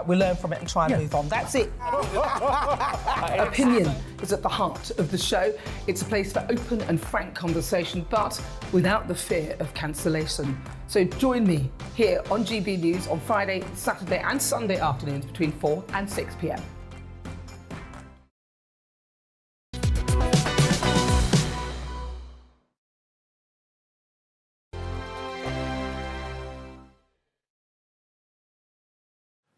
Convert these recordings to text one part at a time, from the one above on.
We learn from it and try and move on. That's it. Opinion is at the heart of the show. It's a place for open and frank conversation, but without the fear of cancellation. So join me here on GB News on Friday, Saturday and Sunday afternoons between 4 and 6 p.m.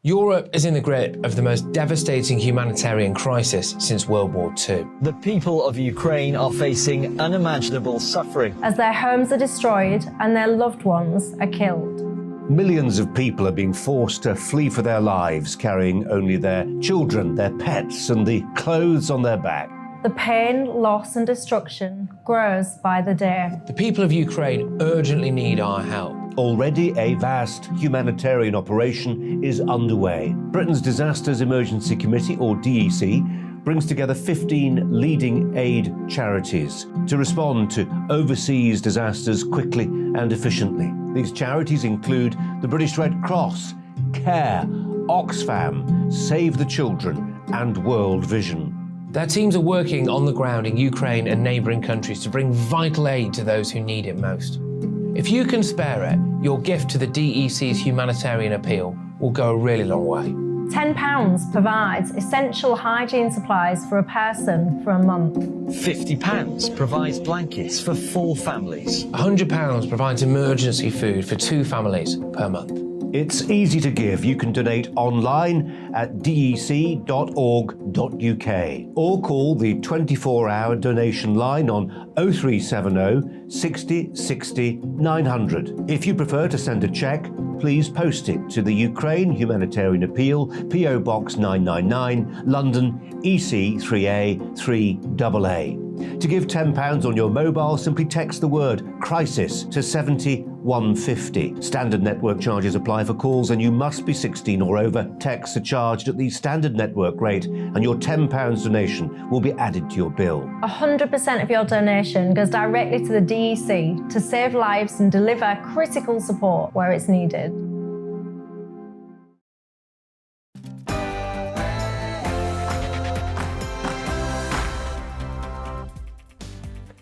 Europe is in the grip of the most devastating humanitarian crisis since World War II. The people of Ukraine are facing unimaginable suffering as their homes are destroyed and their loved ones are killed. Millions of people are being forced to flee for their lives, carrying only their children, their pets, and the clothes on their back. The pain, loss and destruction grows by the day. The people of Ukraine urgently need our help. Already a vast humanitarian operation is underway. Britain's Disasters Emergency Committee, or DEC, brings together 15 leading aid charities to respond to overseas disasters quickly and efficiently. These charities include the British Red Cross, CARE, Oxfam, Save the Children and World Vision. Their teams are working on the ground in Ukraine and neighbouring countries to bring vital aid to those who need it most. If you can spare it, your gift to the DEC's humanitarian appeal will go a really long way. £10 provides essential hygiene supplies for a person for a month. £50 provides blankets for 4 families. £100 provides emergency food for 2 families per month. It's easy to give. You can donate online at dec.org.uk or call the 24-hour donation line on 0370 60 60 900. If you prefer to send a cheque, please post it to the Ukraine Humanitarian Appeal, PO Box 999, London, EC 3A 3AA. To give £10 on your mobile, simply text the word crisis to 70150. Standard network charges apply for calls and you must be 16 or over. Texts are charged at the standard network rate and your £10 donation will be added to your bill. 100% of your donation goes directly to the DEC to save lives and deliver critical support where it's needed.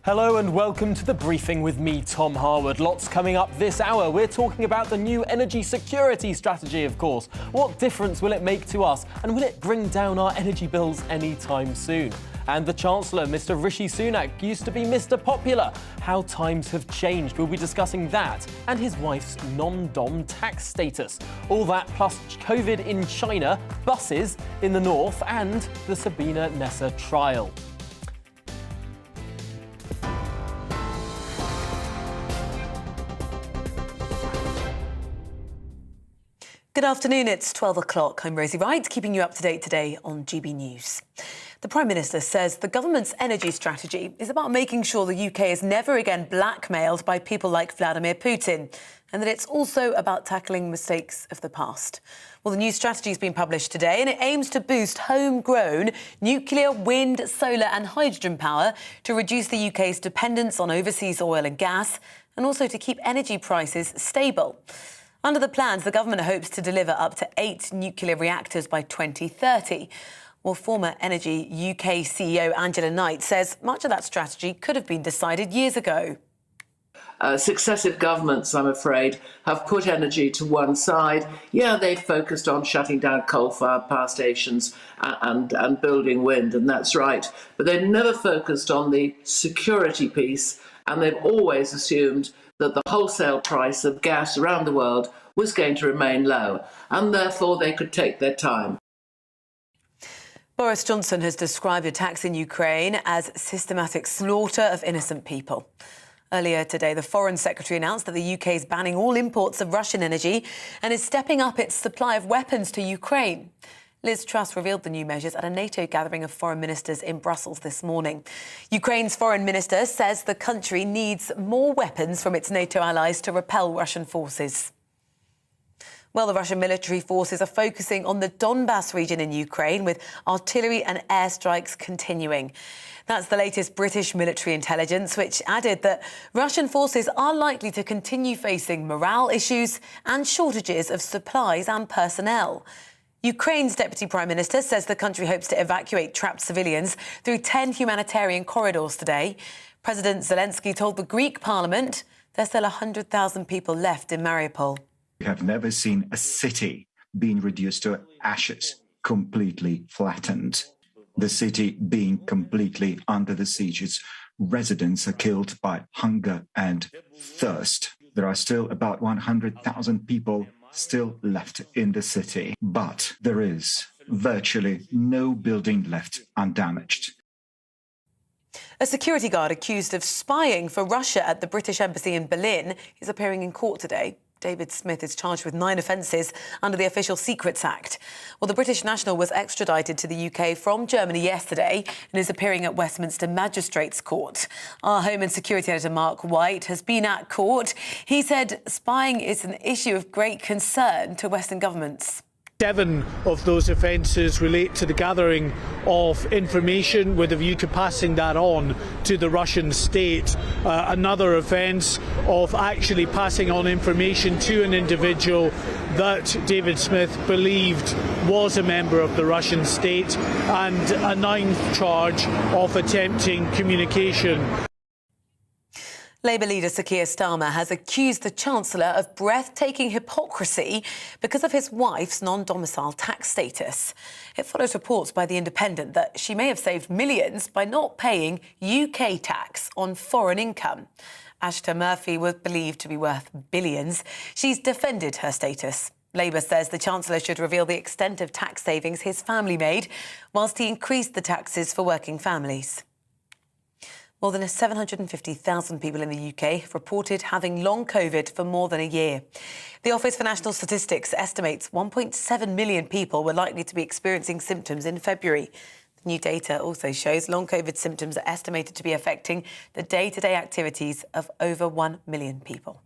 Hello and welcome to The Briefing with me, Tom Harwood. Lots coming up this hour. We're talking about the new energy security strategy, of course. What difference will it make to us? And will it bring down our energy bills anytime soon? And the Chancellor, Mr. Rishi Sunak, used to be Mr. Popular. How times have changed. We'll be discussing that and his wife's non-dom tax status. All that plus COVID in China, buses in the north and the Sabrina Nessa trial. Good afternoon, it's 12 o'clock. I'm Rosie Wright, keeping you up to date today on GB News. The Prime Minister says the government's energy strategy is about making sure the UK is never again blackmailed by people like Vladimir Putin, and that it's also about tackling mistakes of the past. Well, the new strategy has been published today and it aims to boost homegrown nuclear, wind, solar and hydrogen power to reduce the UK's dependence on overseas oil and gas and also to keep energy prices stable. Under the plans, the government hopes to deliver up to 8 nuclear reactors by 2030. Well, former Energy UK CEO Angela Knight says much of that strategy could have been decided years ago. Successive governments, I'm afraid, have put energy to one side. Yeah, they've focused on shutting down coal-fired power stations and building wind, and that's right. But they've never focused on the security piece, and they've always assumed that the wholesale price of gas around the world was going to remain low, and therefore they could take their time. Boris Johnson has described attacks in Ukraine as systematic slaughter of innocent people. Earlier today, the Foreign Secretary announced that the UK is banning all imports of Russian energy and is stepping up its supply of weapons to Ukraine. Liz Truss revealed the new measures at a NATO gathering of foreign ministers in Brussels this morning. Ukraine's foreign minister says the country needs more weapons from its NATO allies to repel Russian forces. Well, the Russian military forces are focusing on the Donbas region in Ukraine, with artillery and airstrikes continuing. That's the latest British military intelligence, which added that Russian forces are likely to continue facing morale issues and shortages of supplies and personnel. Ukraine's Deputy Prime Minister says the country hopes to evacuate trapped civilians through 10 humanitarian corridors today. President Zelensky told the Greek parliament there's still 100,000 people left in Mariupol. We have never seen a city being reduced to ashes, completely flattened. The city being completely under the siege. Its residents are killed by hunger and thirst. There are still about 100,000 people still left in the city, but there is virtually no building left undamaged. A security guard accused of spying for Russia at the British Embassy in Berlin is appearing in court today. David Smith is charged with 9 offences under the Official Secrets Act. Well, the British national was extradited to the UK from Germany yesterday and is appearing at Westminster Magistrates Court. Our Home and Security Editor Mark White has been at court. He said spying is an issue of great concern to Western governments. 7 of those offences relate to the gathering of information with a view to passing that on to the Russian state. Another offence of actually passing on information to an individual that David Smith believed was a member of the Russian state, and a 9th charge of attempting communication. Labour leader Sir Keir Starmer has accused the Chancellor of breathtaking hypocrisy because of his wife's non-domicile tax status. It follows reports by The Independent that she may have saved millions by not paying UK tax on foreign income. Ashton Murphy was believed to be worth billions. She's defended her status. Labour says the Chancellor should reveal the extent of tax savings his family made, whilst he increased the taxes for working families. More than 750,000 people in the UK have reported having long COVID for more than a year. The Office for National Statistics estimates 1.7 million people were likely to be experiencing symptoms in February. The new data also shows long COVID symptoms are estimated to be affecting the day-to-day activities of over 1 million people.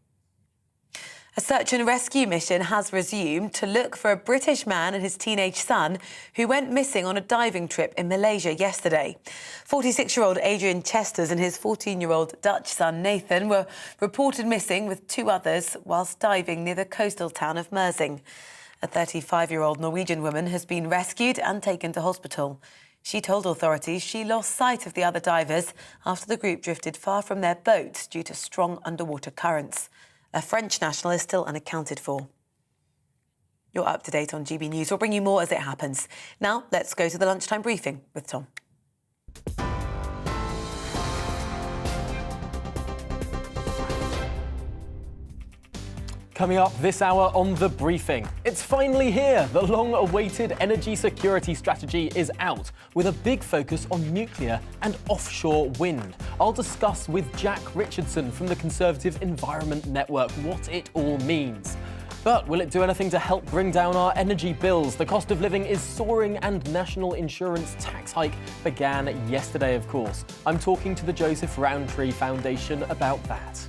A search and rescue mission has resumed to look for a British man and his teenage son who went missing on a diving trip in Malaysia yesterday. 46-year-old Adrian Chesters and his 14-year-old Dutch son Nathan were reported missing with 2 others whilst diving near the coastal town of Mersing. A 35-year-old Norwegian woman has been rescued and taken to hospital. She told authorities she lost sight of the other divers after the group drifted far from their boats due to strong underwater currents. A French national is still unaccounted for. You're up to date on GB News. We'll bring you more as it happens. Now, let's go to the lunchtime briefing with Tom. Coming up this hour on The Briefing. It's finally here. The long-awaited energy security strategy is out, with a big focus on nuclear and offshore wind. I'll discuss with Jack Richardson from the Conservative Environment Network what it all means. But will it do anything to help bring down our energy bills? The cost of living is soaring and national insurance tax hike began yesterday, of course. I'm talking to the Joseph Rowntree Foundation about that.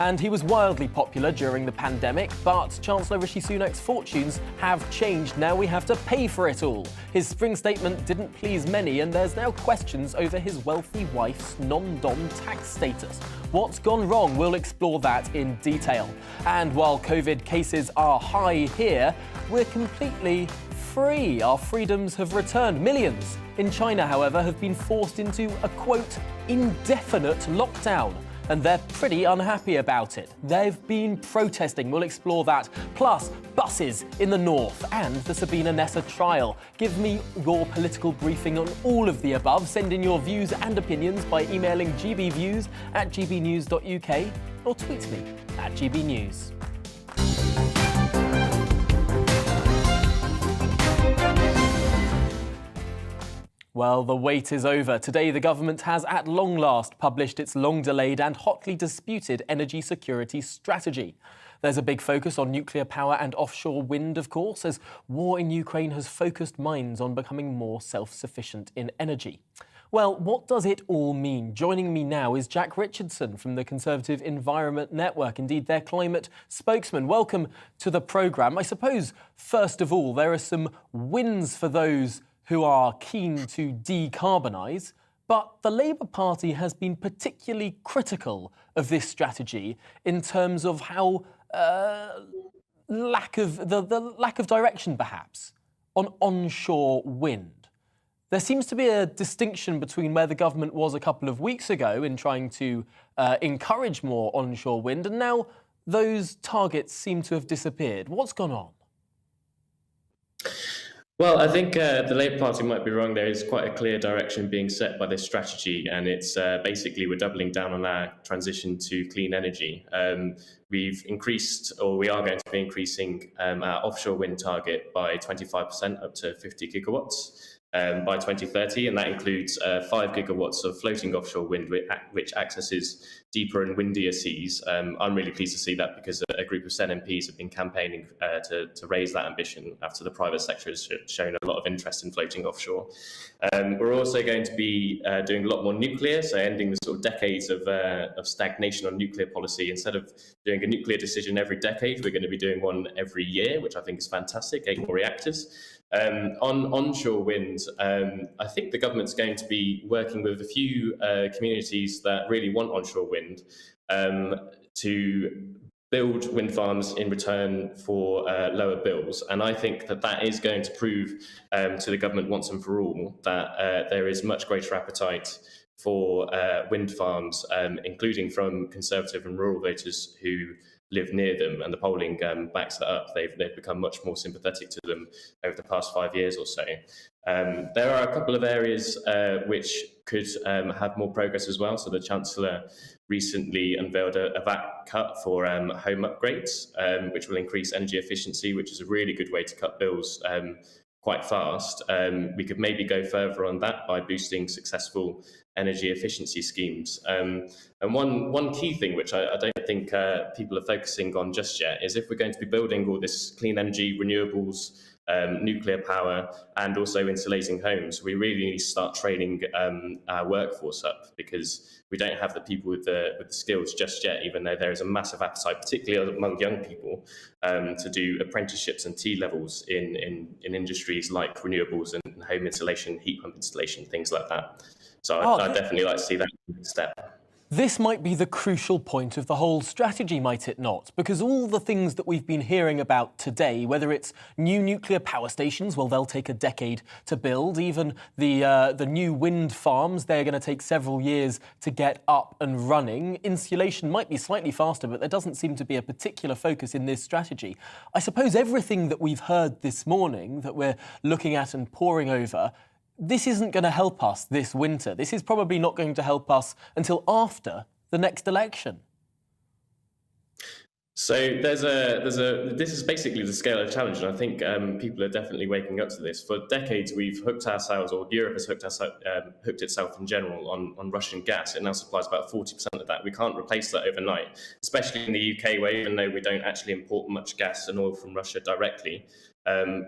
And he was wildly popular during the pandemic, but Chancellor Rishi Sunak's fortunes have changed. Now we have to pay for it all. His spring statement didn't please many, and there's now questions over his wealthy wife's non-dom tax status. What's gone wrong? We'll explore that in detail. And while COVID cases are high here, we're completely free. Our freedoms have returned. Millions in China, however, have been forced into a, quote, indefinite lockdown. And they're pretty unhappy about it. They've been protesting. We'll explore that. Plus, buses in the north and the Sabrina Nessa trial. Give me your political briefing on all of the above. Send in your views and opinions by emailing gbviews@gbnews.uk or tweet me @gbnews. Well, the wait is over. Today, the government has at long last published its long-delayed and hotly disputed energy security strategy. There's a big focus on nuclear power and offshore wind, of course, as war in Ukraine has focused minds on becoming more self-sufficient in energy. Well, what does it all mean? Joining me now is Jack Richardson from the Conservative Environment Network, indeed their climate spokesman. Welcome to the programme. I suppose, first of all, there are some wins for those who are keen to decarbonise, but the Labour Party has been particularly critical of this strategy in terms of how lack of direction, perhaps. on onshore wind. There seems to be a distinction between where the government was a couple of weeks ago in trying to encourage more onshore wind, and now those targets seem to have disappeared. What's gone on? Well, I think the Labour Party might be wrong. There is quite a clear direction being set by this strategy, and it's basically we're doubling down on our transition to clean energy. We've increased, or we are going to be increasing our offshore wind target by 25% up to 50 gigawatts. By 2030, and that includes 5 gigawatts of floating offshore wind, which accesses deeper and windier seas. I'm really pleased to see that because a group of Senate MPs have been campaigning to raise that ambition after the private sector has shown a lot of interest in floating offshore. We're also going to be doing a lot more nuclear, so ending the sort of decades of stagnation on nuclear policy. Instead of doing a nuclear decision every decade, we're going to be doing one every year, which I think is fantastic, 8 more reactors. On onshore wind, I think the government's going to be working with a few communities that really want onshore wind to build wind farms in return for lower bills. And I think that that is going to prove to the government once and for all that there is much greater appetite for wind farms, including from Conservative and rural voters who live near them, and the polling backs that up. They've become much more sympathetic to them over the past 5 years or so. There are a couple of areas which could have more progress as well. So the Chancellor recently unveiled a VAT cut for home upgrades, which will increase energy efficiency, which is a really good way to cut bills quite fast. We could maybe go further on that by boosting successful energy efficiency schemes. And one key thing, which I don't think people are focusing on just yet, is if we're going to be building all this clean energy, renewables, nuclear power, and also insulating homes, we really need to start training our workforce up, because we don't have the people with the skills just yet, even though there is a massive appetite, particularly among young people, to do apprenticeships and T-levels in industries like renewables and home insulation, heat pump installation, things like that. So I'd definitely like to see that step. This might be the crucial point of the whole strategy, might it not? Because all the things that we've been hearing about today, whether it's new nuclear power stations, well, they'll take a decade to build. Even the new wind farms, they're going to take several years to get up and running. Insulation might be slightly faster, but there doesn't seem to be a particular focus in this strategy. I suppose everything that we've heard this morning that we're looking at and poring over, this isn't going to help us this winter. This is probably not going to help us until after the next election. So this is basically the scale of the challenge, and I think people are definitely waking up to this. For decades, we've hooked ourselves, or Europe has hooked itself in general on Russian gas. It now supplies about 40% of that. We can't replace that overnight, especially in the UK, where even though we don't actually import much gas and oil from Russia directly,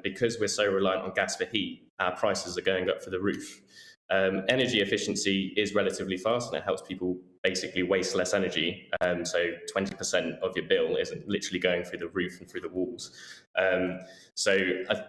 because we're so reliant on gas for heat, our prices are going up for the roof. Energy efficiency is relatively fast, and it helps people basically waste less energy. So 20% of your bill isn't literally going through the roof and through the walls. So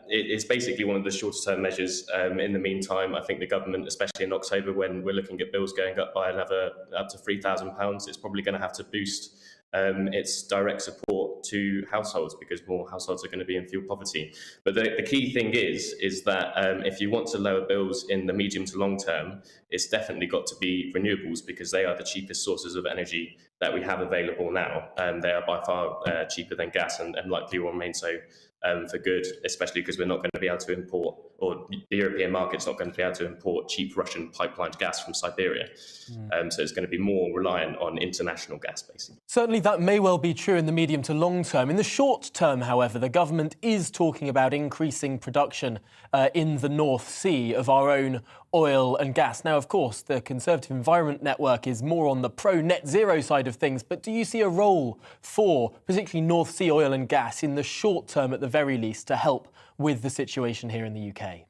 it's basically one of the shorter term measures. In the meantime, I think the government, especially in October, when we're looking at bills going up by another up to £3,000, it's probably going to have to boost its direct support to households, because more households are going to be in fuel poverty. But the key thing is that if you want to lower bills in the medium to long term, it's definitely got to be renewables, because they are the cheapest sources of energy that we have available now. They are by far cheaper than gas, and likely will remain so for good, especially because we're not going to be able to import, or the European market's not going to be able to import cheap Russian pipelined gas from Siberia. So it's going to be more reliant on international gas, basically. Certainly that may well be true in the medium to long term. In the short term, however, the government is talking about increasing production in the North Sea of our own oil and gas. Now, of course, the Conservative Environment Network is more on the pro-net zero side of things, but do you see a role for particularly North Sea oil and gas in the short term, at the very least, to help with the situation here in the UK?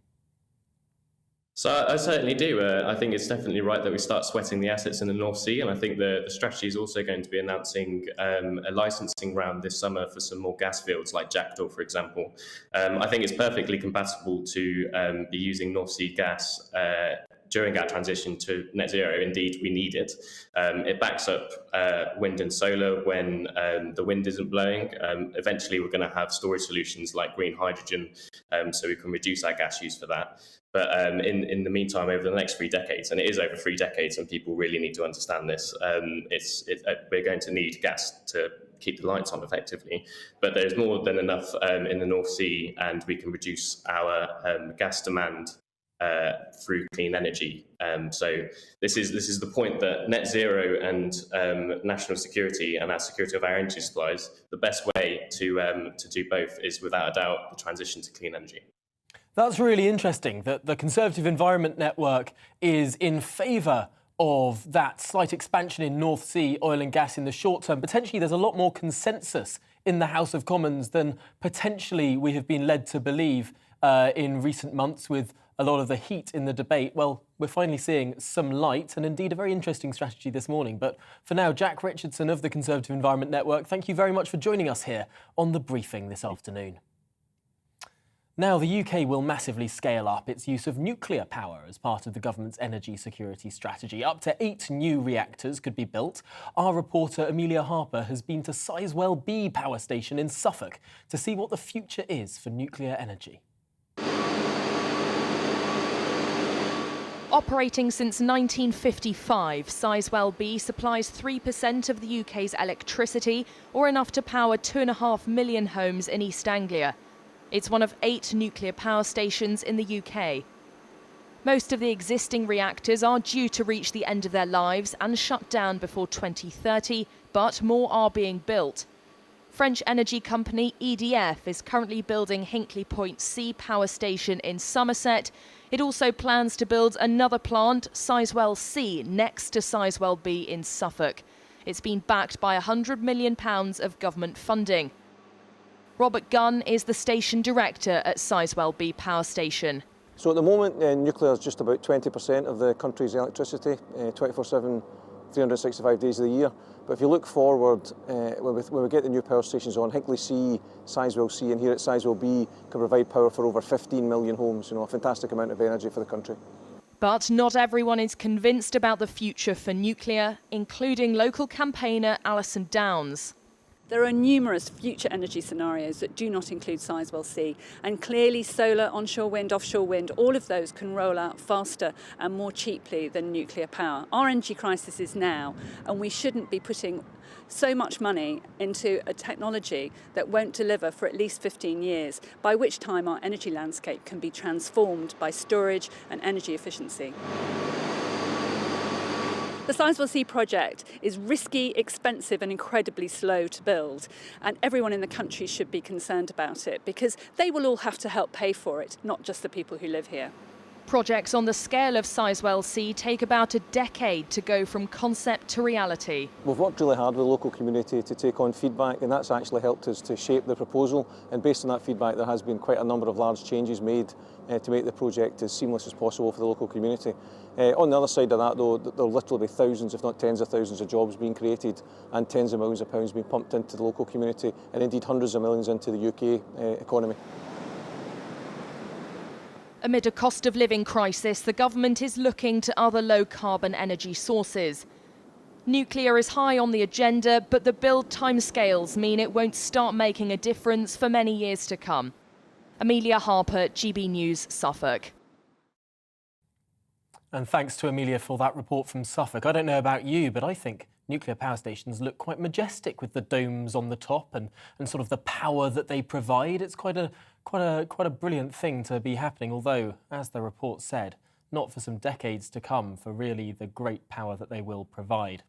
So I certainly do. I think it's definitely right that we start sweating the assets in the North Sea, and I think the strategy is also going to be announcing a licensing round this summer for some more gas fields like Jackdaw, for example. I think it's perfectly compatible to be using North Sea gas during our transition to net zero. Indeed, we need it. It backs up wind and solar when the wind isn't blowing. Eventually, we're going to have storage solutions like green hydrogen, so we can reduce our gas use for that. But in the meantime, over the next 3 decades, and it is over 3 decades, and people really need to understand this, we're going to need gas to keep the lights on effectively. But there's more than enough in the North Sea, and we can reduce our gas demand through clean energy. So this is the point that net zero and national security and our security of our energy supplies, the best way to do both is without a doubt the transition to clean energy. That's really interesting that the Conservative Environment Network is in favour of that slight expansion in North Sea oil and gas in the short term. Potentially there's a lot more consensus in the House of Commons than potentially we have been led to believe in recent months with a lot of the heat in the debate. Well, we're finally seeing some light and indeed a very interesting strategy this morning. But for now, Jack Richardson of the Conservative Environment Network, thank you very much for joining us here on The Briefing this afternoon. Now, the UK will massively scale up its use of nuclear power as part of the government's energy security strategy. Up to 8 new reactors could be built. Our reporter Amelia Harper has been to Sizewell B power station in Suffolk to see what the future is for nuclear energy. Operating since 1955, Sizewell B supplies 3% of the UK's electricity, or enough to power 2.5 million homes in East Anglia. It's one of 8 nuclear power stations in the UK. Most of the existing reactors are due to reach the end of their lives and shut down before 2030, but more are being built. French energy company EDF is currently building Hinkley Point C power station in Somerset. It also plans to build another plant, Sizewell C, next to Sizewell B in Suffolk. It's been backed by £100 million of government funding. Robert Gunn is the station director at Sizewell B power station. So at the moment, nuclear is just about 20% of the country's electricity, 24/7, 365 days of the year. But if you look forward, when we get the new power stations on, Hinkley C, Sizewell C, and here at Sizewell B can provide power for over 15 million homes, a fantastic amount of energy for the country. But not everyone is convinced about the future for nuclear, including local campaigner Alison Downs. There are numerous future energy scenarios that do not include Sizewell C, and clearly solar, onshore wind, offshore wind, all of those can roll out faster and more cheaply than nuclear power. Our energy crisis is now, and we shouldn't be putting so much money into a technology that won't deliver for at least 15 years, by which time our energy landscape can be transformed by storage and energy efficiency. The Sizewell C project is risky, expensive and incredibly slow to build, and everyone in the country should be concerned about it because they will all have to help pay for it, not just the people who live here. Projects on the scale of Sizewell C take about a decade to go from concept to reality. We've worked really hard with the local community to take on feedback, and that's actually helped us to shape the proposal, and based on that feedback there has been quite a number of large changes made to make the project as seamless as possible for the local community. On the other side of that though, there'll literally be thousands, if not tens of thousands of jobs being created and tens of millions of pounds being pumped into the local community and indeed hundreds of millions into the UK economy. Amid a cost of living crisis, the government is looking to other low-carbon energy sources. Nuclear is high on the agenda, but the build timescales mean it won't start making a difference for many years to come. Amelia Harper, GB News, Suffolk. And thanks to Amelia for that report from Suffolk. I don't know about you, but I think nuclear power stations look quite majestic with the domes on the top and sort of the power that they provide. It's quite a brilliant thing to be happening, although, as the report said, not for some decades to come for really the great power that they will provide.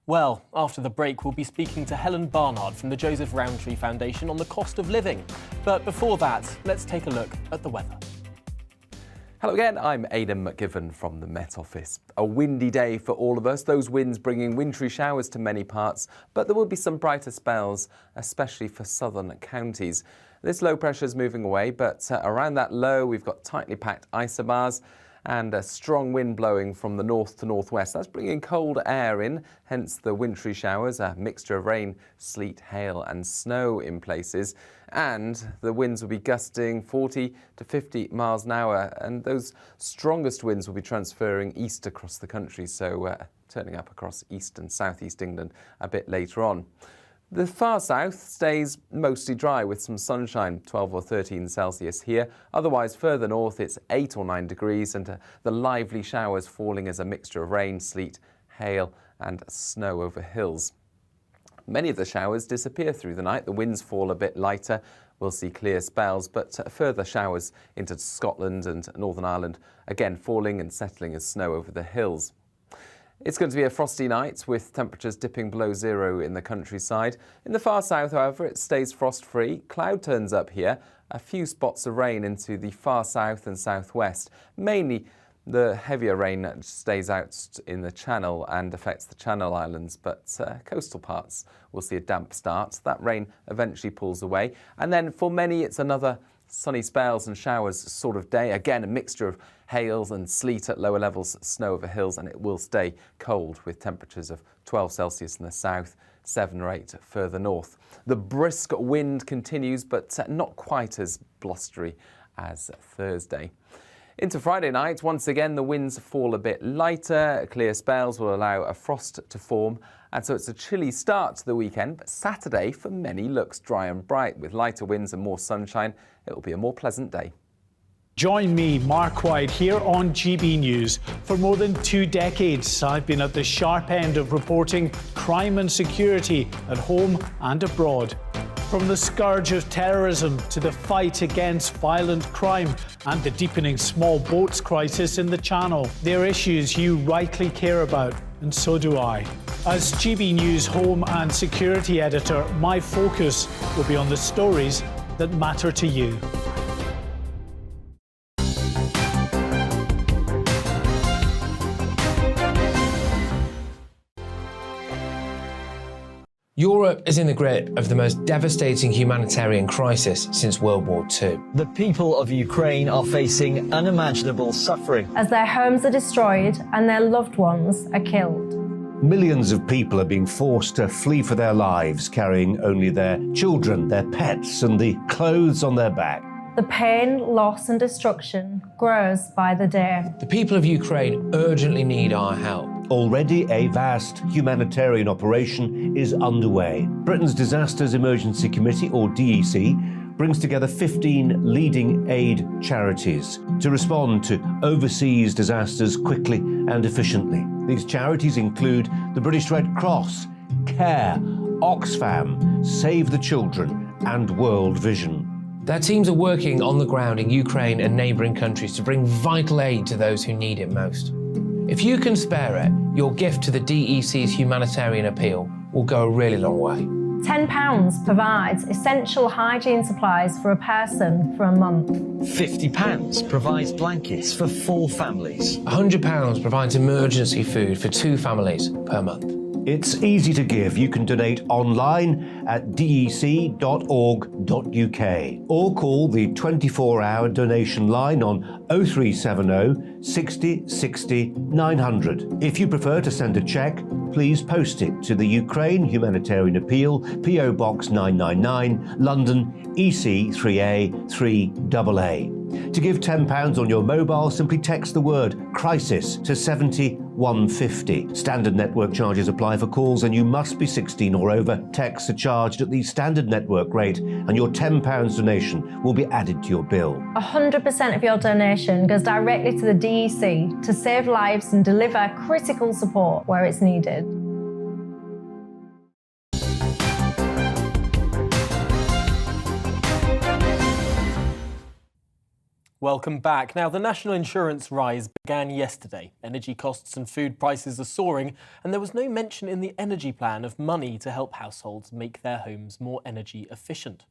Well, after the break, we'll be speaking to Helen Barnard from the Joseph Rowntree Foundation on the cost of living. But before that, let's take a look at the weather. Hello again, I'm Aidan McGiven from the Met Office. A windy day for all of us, those winds bringing wintry showers to many parts, but there will be some brighter spells, especially for southern counties. This low pressure is moving away, but around that low we've got tightly packed isobars, and a strong wind blowing from the north to northwest. That's bringing cold air in, hence the wintry showers, a mixture of rain, sleet, hail and snow in places. And the winds will be gusting 40 to 50 miles an hour, and those strongest winds will be transferring east across the country, so turning up across east and southeast England a bit later on. The far south stays mostly dry with some sunshine, 12 or 13 Celsius here. Otherwise, further north, it's 8 or 9 degrees, and the lively showers falling as a mixture of rain, sleet, hail and snow over hills. Many of the showers disappear through the night. The winds fall a bit lighter. We'll see clear spells, but further showers into Scotland and Northern Ireland, again falling and settling as snow over the hills. It's going to be a frosty night with temperatures dipping below zero in the countryside. In the far south, however, it stays frost-free. Cloud turns up here. A few spots of rain into the far south and southwest. Mainly the heavier rain stays out in the Channel and affects the Channel Islands, but coastal parts will see a damp start. That rain eventually pulls away. And then for many, it's another sunny spells and showers sort of day. Again, a mixture of hails and sleet at lower levels, snow over hills, and it will stay cold with temperatures of 12 Celsius in the south, 7 or 8 further north. The brisk wind continues, but not quite as blustery as Thursday. Into Friday night, once again, the winds fall a bit lighter. Clear spells will allow a frost to form, and so it's a chilly start to the weekend. But Saturday, for many, looks dry and bright. With lighter winds and more sunshine, it will be a more pleasant day. Join me, Mark White, here on GB News. For more than 2 decades, I've been at the sharp end of reporting crime and security at home and abroad. From the scourge of terrorism to the fight against violent crime and the deepening small boats crisis in the Channel, they're issues you rightly care about, and so do I. As GB News Home and Security Editor, my focus will be on the stories that matter to you. Europe is in the grip of the most devastating humanitarian crisis since World War II. The people of Ukraine are facing unimaginable suffering as their homes are destroyed and their loved ones are killed. Millions of people are being forced to flee for their lives, carrying only their children, their pets, and the clothes on their back. The pain, loss and destruction grows by the day. The people of Ukraine urgently need our help. Already a vast humanitarian operation is underway. Britain's Disasters Emergency Committee, or DEC, brings together 15 leading aid charities to respond to overseas disasters quickly and efficiently. These charities include the British Red Cross, CARE, Oxfam, Save the Children and World Vision. Their teams are working on the ground in Ukraine and neighbouring countries to bring vital aid to those who need it most. If you can spare it, your gift to the DEC's humanitarian appeal will go a really long way. £10 provides essential hygiene supplies for a person for a month. £50 provides blankets for 4 families. £100 provides emergency food for 2 families per month. It's easy to give. You can donate online at dec.org.uk or call the 24-hour donation line on 0370 60 60 900. If you prefer to send a cheque, please post it to the Ukraine Humanitarian Appeal, PO Box 999, London, EC 3A 3AA. To give £10 on your mobile, simply text the word crisis to 70150. Standard network charges apply for calls and you must be 16 or over. Texts are charged at the standard network rate and your £10 donation will be added to your bill. 100% of your donation goes directly to the DEC to save lives and deliver critical support where it's needed. Welcome back. Now, the national insurance rise began yesterday. Energy costs and food prices are soaring, and there was no mention in the energy plan of money to help households make their homes more energy efficient.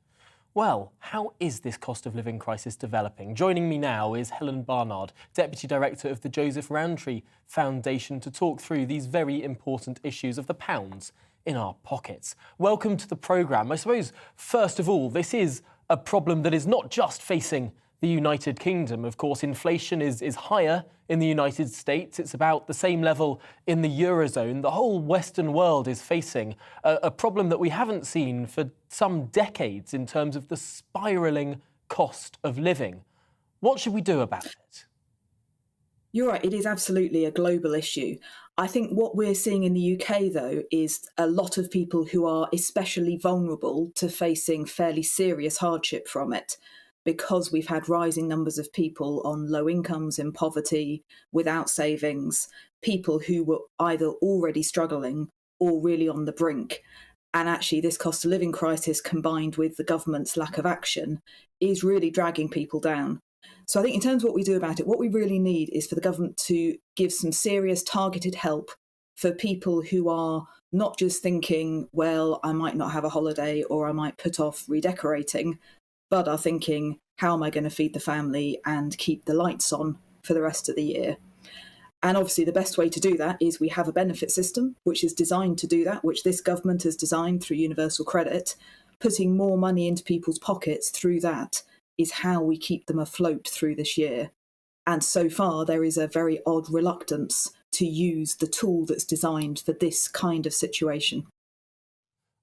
Well, how is this cost of living crisis developing? Joining me now is Helen Barnard, Deputy Director of the Joseph Rowntree Foundation, to talk through these very important issues of the pounds in our pockets. Welcome to the programme. I suppose, first of all, this is a problem that is not just facing the United Kingdom. Of course, inflation is higher in the United States. It's about the same level in the Eurozone. The whole Western world is facing a problem that we haven't seen for some decades in terms of the spiralling cost of living. What should we do about it? You're right, it is absolutely a global issue. I think what we're seeing in the UK, though, is a lot of people who are especially vulnerable to facing fairly serious hardship from it, because we've had rising numbers of people on low incomes, in poverty, without savings, people who were either already struggling or really on the brink. And actually, this cost of living crisis, combined with the government's lack of action, is really dragging people down. So I think in terms of what we do about it, what we really need is for the government to give some serious targeted help for people who are not just thinking, well, I might not have a holiday or I might put off redecorating, but are thinking, how am I going to feed the family and keep the lights on for the rest of the year? And obviously the best way to do that is we have a benefit system which is designed to do that, which this government has designed through universal credit. Putting more money into people's pockets through that is how we keep them afloat through this year. And so far there is a very odd reluctance to use the tool that's designed for this kind of situation.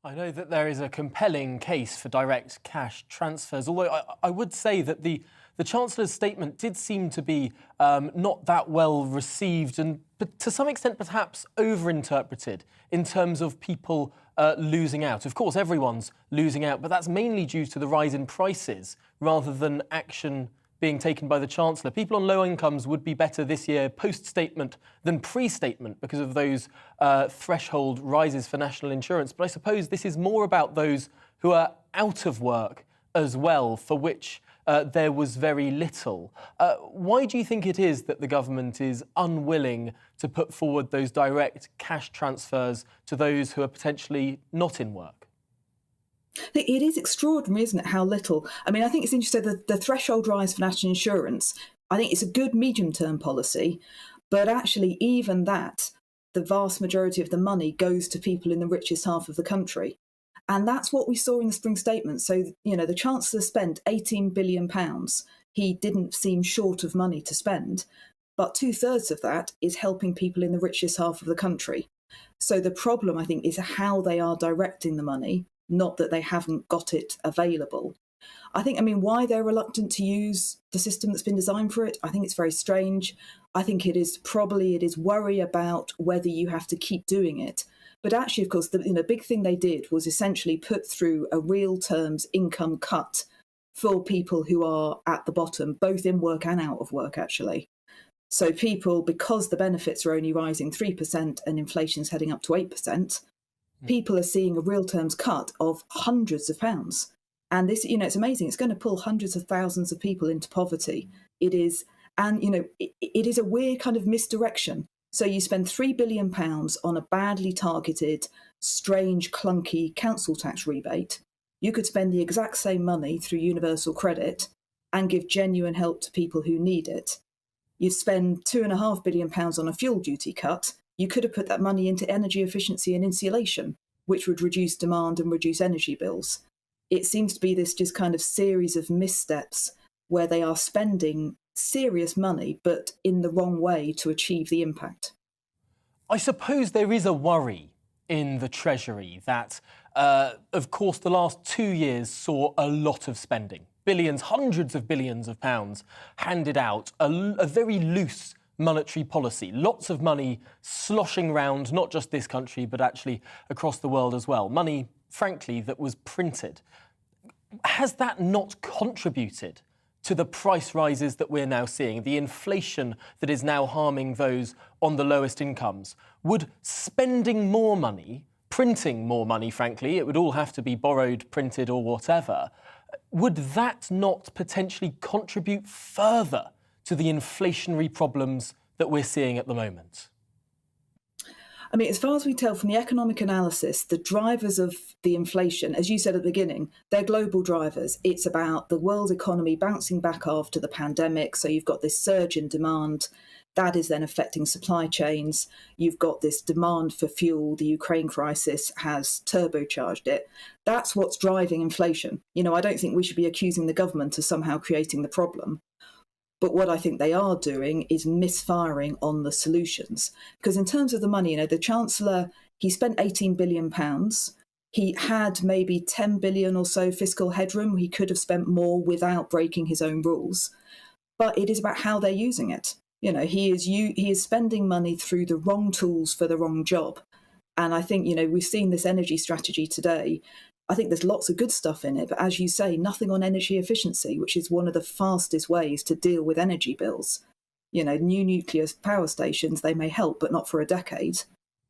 I know that there is a compelling case for direct cash transfers, although I would say that the Chancellor's statement did seem to be not that well received and to some extent perhaps overinterpreted in terms of people losing out. Of course, everyone's losing out, but that's mainly due to the rise in prices rather than action being taken by the Chancellor. People on low incomes would be better this year post-statement than pre-statement because of those threshold rises for national insurance. But I suppose this is more about those who are out of work as well, for which there was very little. Why do you think it is that the government is unwilling to put forward those direct cash transfers to those who are potentially not in work? It is extraordinary, isn't it, how little? I mean, I think it's interesting that the threshold rise for national insurance, I think it's a good medium-term policy, but actually even that, the vast majority of the money goes to people in the richest half of the country. And that's what we saw in the spring statement. So, you know, the Chancellor spent £18 billion. He didn't seem short of money to spend, but 2/3 of that is helping people in the richest half of the country. So the problem, I think, is how they are directing the money, not that they haven't got it available. I think, why they're reluctant to use the system that's been designed for it, I think it's very strange. I think it is worry about whether you have to keep doing it. But actually, of course, the big thing they did was essentially put through a real terms income cut for people who are at the bottom, both in work and out of work, actually. So people, because the benefits are only rising 3% and inflation's heading up to 8%, people are seeing a real terms cut of hundreds of pounds. And this, it's amazing. It's going to pull hundreds of thousands of people into poverty. It is, and, it is a weird kind of misdirection. So you spend £3 billion on a badly targeted, strange, clunky council tax rebate. You could spend the exact same money through universal credit and give genuine help to people who need it. You spend £2.5 billion on a fuel duty cut. You could have put that money into energy efficiency and insulation, which would reduce demand and reduce energy bills. It seems to be this just kind of series of missteps where they are spending serious money, but in the wrong way to achieve the impact. I suppose there is a worry in the Treasury that, of course, the last 2 years saw a lot of spending. Billions, hundreds of billions of pounds handed out, a very loose monetary policy. Lots of money sloshing around, not just this country, but actually across the world as well. Money, frankly, that was printed. Has that not contributed to the price rises that we're now seeing, the inflation that is now harming those on the lowest incomes? Would spending more money, printing more money, frankly, it would all have to be borrowed, printed or whatever, would that not potentially contribute further to the inflationary problems that we're seeing at the moment? I mean, as far as we tell from the economic analysis, the drivers of the inflation, as you said at the beginning, they're global drivers. It's about the world economy bouncing back after the pandemic. So you've got this surge in demand. That is then affecting supply chains. You've got this demand for fuel. The Ukraine crisis has turbocharged it. That's what's driving inflation. You know, I don't think we should be accusing the government of somehow creating the problem. But what I think they are doing is misfiring on the solutions. Because in terms of the money, you know, the Chancellor, he spent £18 billion. He had maybe 10 billion or so fiscal headroom. He could have spent more without breaking his own rules. But it is about how they're using it. You know, he is spending money through the wrong tools for the wrong job. And I think, you know, we've seen this energy strategy today. I think there's lots of good stuff in it, but as you say, nothing on energy efficiency, which is one of the fastest ways to deal with energy bills. You know, new nuclear power stations, they may help, but not for a decade.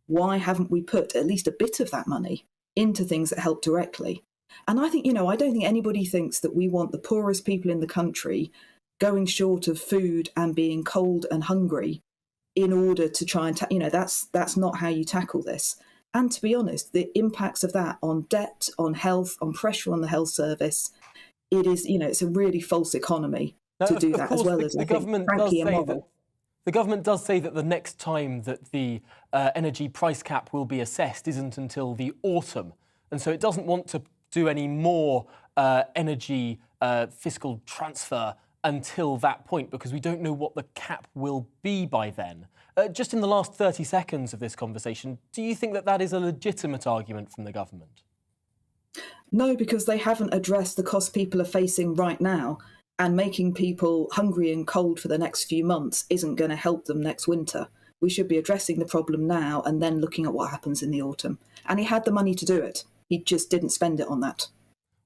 Why haven't we put at least a bit of that money into things that help directly? And I think, you know, I don't think anybody thinks that we want the poorest people in the country going short of food and being cold and hungry in order to try and, you know, that's not how you tackle this. And to be honest, the impacts of that on debt, on health, on pressure on the health service, it is, you know, it's a really false economy to do that, as well as the government does say that. The government does say that the next time that the energy price cap will be assessed isn't until the autumn, and so it doesn't want to do any more energy fiscal transfer until that point, because we don't know what the cap will be by then. Just in the last 30 seconds of this conversation, do you think that that is a legitimate argument from the government? No, because they haven't addressed the cost people are facing right now, and making people hungry and cold for the next few months isn't going to help them next winter. We should be addressing the problem now and then looking at what happens in the autumn. And he had the money to do it. He just didn't spend it on that.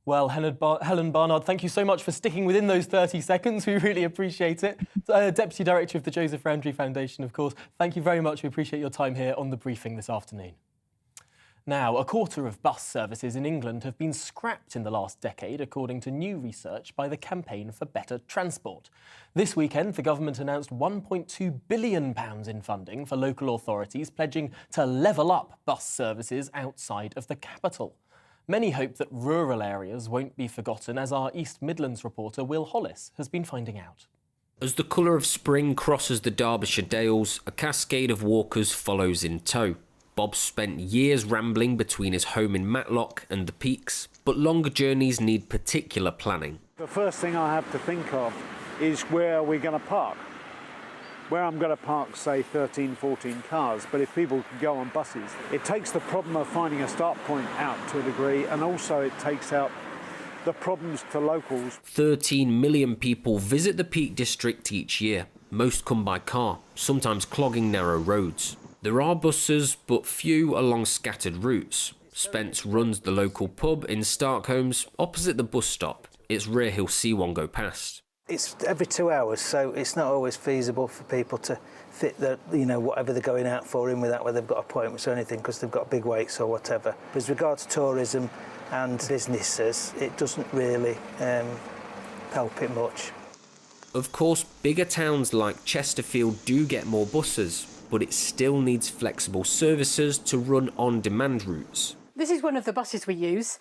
Well, Helen Barnard, thank you so much for sticking within those 30 seconds. We really appreciate it. Deputy Director of the Joseph Rowntree Foundation, of course. Thank you very much. We appreciate your time here on The Briefing this afternoon. Now, a quarter of bus services in England have been scrapped in the last decade, according to new research by the Campaign for Better Transport. This weekend, the government announced £1.2 billion in funding for local authorities, pledging to level up bus services outside of the capital. Many hope that rural areas won't be forgotten, as our East Midlands reporter Will Hollis has been finding out. As the colour of spring crosses the Derbyshire Dales, a cascade of walkers follows in tow. Bob spent years rambling between his home in Matlock and the Peaks, but longer journeys need particular planning. The first thing I have to think of is where are we going to park? Where I'm going to park, say, 13, 14 cars, but if people can go on buses, it takes the problem of finding a start point out to a degree, and also it takes out the problems to locals. 13 million people visit the Peak District each year. Most come by car, sometimes clogging narrow roads. There are buses, but few along scattered routes. Spence runs the local pub in Starkholmes, opposite the bus stop. It's rare he'll see one go past. It's every 2 hours, so it's not always feasible for people to fit the, you know, whatever they're going out for in with that, whether they've got appointments or anything, because they've got big waits or whatever. But as regards to tourism and businesses, it doesn't really help it much. Of course, bigger towns like Chesterfield do get more buses, but it still needs flexible services to run on-demand routes. This is one of the buses we use,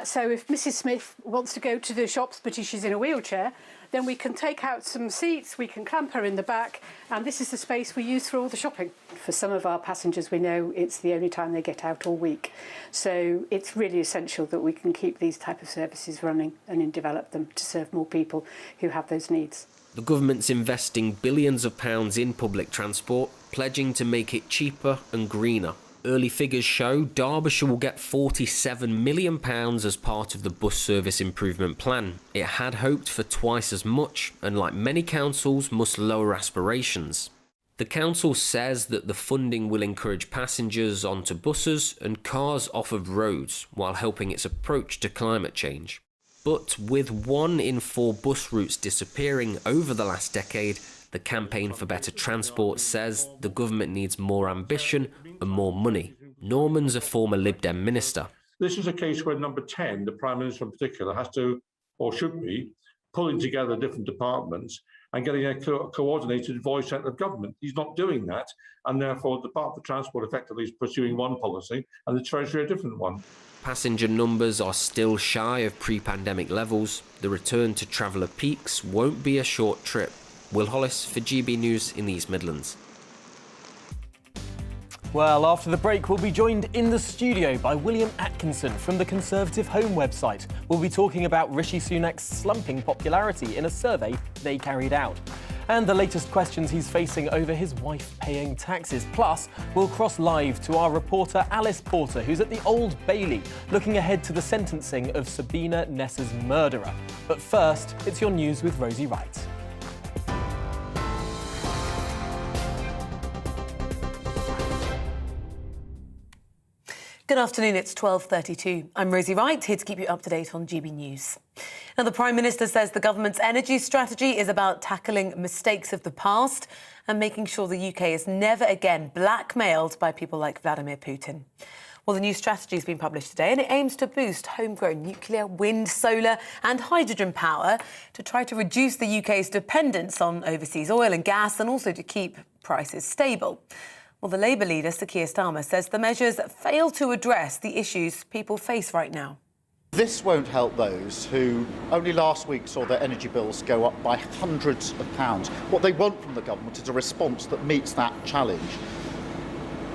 so if Mrs Smith wants to go to the shops but she's in a wheelchair, then we can take out some seats, we can clamp her in the back, and this is the space we use for all the shopping. For some of our passengers, we know it's the only time they get out all week, so it's really essential that we can keep these type of services running and develop them to serve more people who have those needs. The government's investing billions of pounds in public transport, pledging to make it cheaper and greener. Early figures show Derbyshire will get £47 million as part of the bus service improvement plan. It had hoped for twice as much, and like many councils, must lower aspirations. The council says that the funding will encourage passengers onto buses and cars off of roads, while helping its approach to climate change. But with 1 in 4 bus routes disappearing over the last decade, the Campaign for Better Transport says the government needs more ambition and more money. Norman's a former Lib Dem minister. This is a case where number 10, the Prime Minister in particular, has to, or should be, pulling together different departments and getting a coordinated voice out of government. He's not doing that, and therefore the Department of Transport effectively is pursuing one policy and the Treasury a different one. Passenger numbers are still shy of pre-pandemic levels. The return to traveller peaks won't be a short trip. Will Hollis for GB News in the East Midlands. Well, after the break, we'll be joined in the studio by William Atkinson from the Conservative Home website. We'll be talking about Rishi Sunak's slumping popularity in a survey they carried out, and the latest questions he's facing over his wife paying taxes. Plus, we'll cross live to our reporter Alice Porter, who's at the Old Bailey, looking ahead to the sentencing of Sabrina Nessa's murderer. But first, it's your news with Rosie Wright. Good afternoon, it's 12:32. I'm Rosie Wright, here to keep you up to date on GB News. Now, the Prime Minister says the government's energy strategy is about tackling mistakes of the past and making sure the UK is never again blackmailed by people like Vladimir Putin. Well, the new strategy has been published today and it aims to boost homegrown nuclear, wind, solar and hydrogen power to try to reduce the UK's dependence on overseas oil and gas and also to keep prices stable. Well, the Labour leader, Sir Keir Starmer, says the measures fail to address the issues people face right now. This won't help those who only last week saw their energy bills go up by hundreds of pounds. What they want from the government is a response that meets that challenge.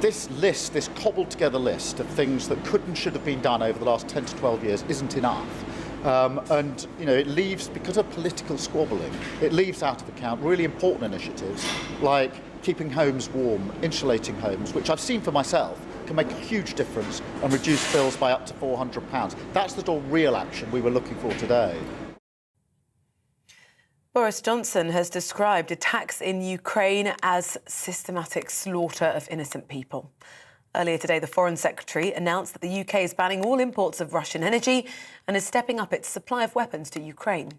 This list, this cobbled together list of things that could and should have been done over the last 10 to 12 years isn't enough. And, you know, it leaves, because of political squabbling, it leaves out of account really important initiatives like keeping homes warm, insulating homes, which I've seen for myself, can make a huge difference and reduce bills by up to £400. That's the real action we were looking for today. Boris Johnson has described attacks in Ukraine as systematic slaughter of innocent people. Earlier today, the Foreign Secretary announced that the UK is banning all imports of Russian energy and is stepping up its supply of weapons to Ukraine.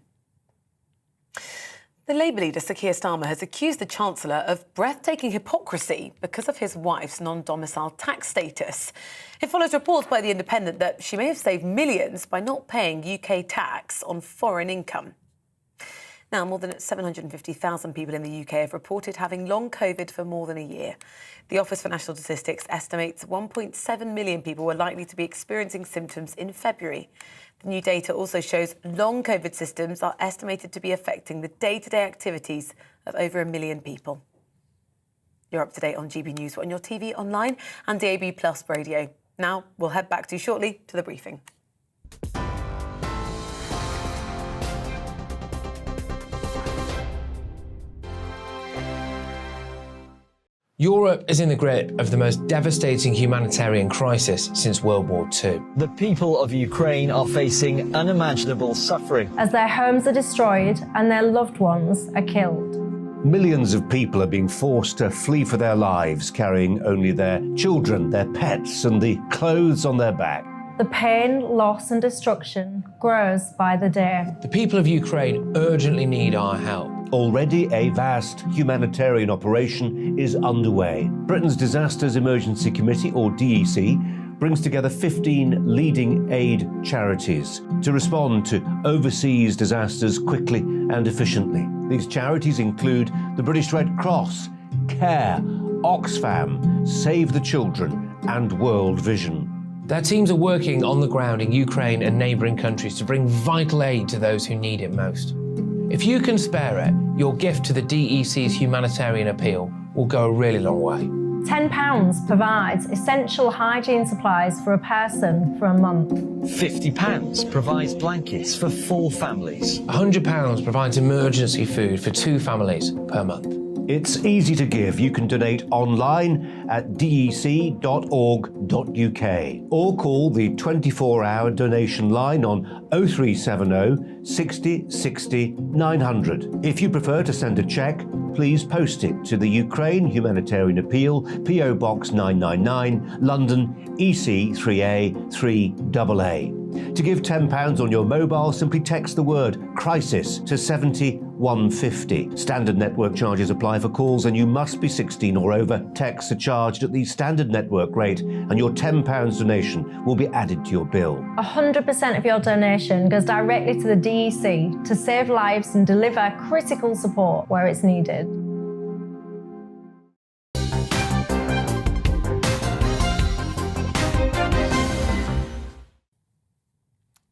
The Labour leader, Sir Keir Starmer, has accused the Chancellor of breathtaking hypocrisy because of his wife's non-domiciled tax status. It follows reports by The Independent that she may have saved millions by not paying UK tax on foreign income. Now, more than 750,000 people in the UK have reported having long COVID for more than a year. The Office for National Statistics estimates 1.7 million people were likely to be experiencing symptoms in February. The new data also shows long COVID symptoms are estimated to be affecting the day-to-day activities of over 1 million people. You're up to date on GB News on your TV, online and DAB+ radio. Now, we'll head back shortly to the briefing. Europe is in the grip of the most devastating humanitarian crisis since World War II. The people of Ukraine are facing unimaginable suffering as their homes are destroyed and their loved ones are killed. Millions of people are being forced to flee for their lives, carrying only their children, their pets, and the clothes on their back. The pain, loss and destruction grows by the day. The people of Ukraine urgently need our help. Already a vast humanitarian operation is underway. Britain's Disasters Emergency Committee, or DEC, brings together 15 leading aid charities to respond to overseas disasters quickly and efficiently. These charities include the British Red Cross, CARE, Oxfam, Save the Children and World Vision. Their teams are working on the ground in Ukraine and neighbouring countries to bring vital aid to those who need it most. If you can spare it, your gift to the DEC's humanitarian appeal will go a really long way. £10 provides essential hygiene supplies for a person for a month. £50 provides blankets for 4 families. £100 provides emergency food for 2 families per month. It's easy to give. You can donate online at dec.org.uk or call the 24-hour donation line on 0370 60 60 900. If you prefer to send a cheque, please post it to the Ukraine Humanitarian Appeal, PO Box 999, London, EC 3A 3AA. To give £10 on your mobile, simply text the word crisis to 70 150. Standard network charges apply for calls and you must be 16 or over. Texts are charged at the standard network rate and your £10 donation will be added to your bill. 100% of your donation goes directly to the DEC to save lives and deliver critical support where it's needed.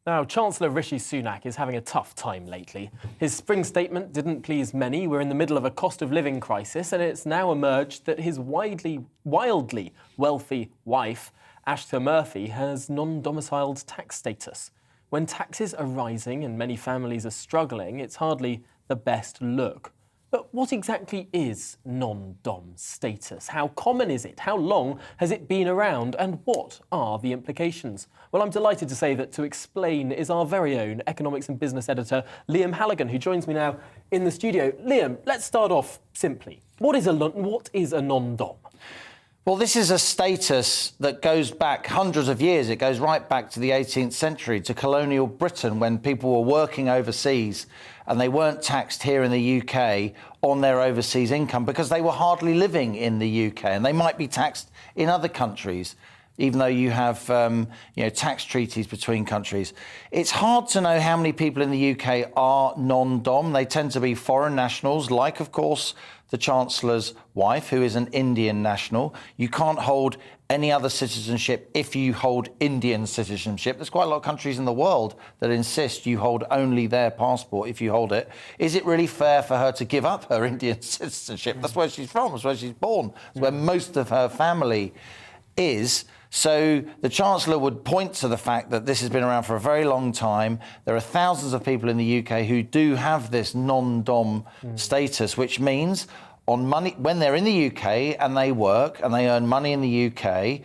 Now, Chancellor Rishi Sunak is having a tough time lately. His spring statement didn't please many. We're in the middle of a cost of living crisis, and it's now emerged that his wildly wealthy wife, Ashta Murphy, has non-domiciled tax status. When taxes are rising and many families are struggling, it's hardly the best look. But what exactly is non-dom status? How common is it? How long has it been around? And what are the implications? Well, I'm delighted to say that to explain is our very own economics and business editor, Liam Halligan, who joins me now in the studio. Liam, let's start off simply. What is a non-dom? Well, this is a status that goes back hundreds of years. It goes right back to the 18th century, to colonial Britain, when people were working overseas and they weren't taxed here in the UK on their overseas income because they were hardly living in the UK, and they might be taxed in other countries, even though you have tax treaties between countries. It's hard to know how many people in the UK are non-dom. They tend to be foreign nationals, like, of course, the Chancellor's wife, who is an Indian national. You can't hold any other citizenship if you hold Indian citizenship. There's quite a lot of countries in the world that insist you hold only their passport if you hold it. Is it really fair for her to give up her Indian citizenship? That's where she's from, that's where she's born, that's where most of her family is. So the Chancellor would point to the fact that this has been around for a very long time. There are thousands of people in the UK who do have this non-dom status, which means on money, when they're in the UK and they work and they earn money in the UK,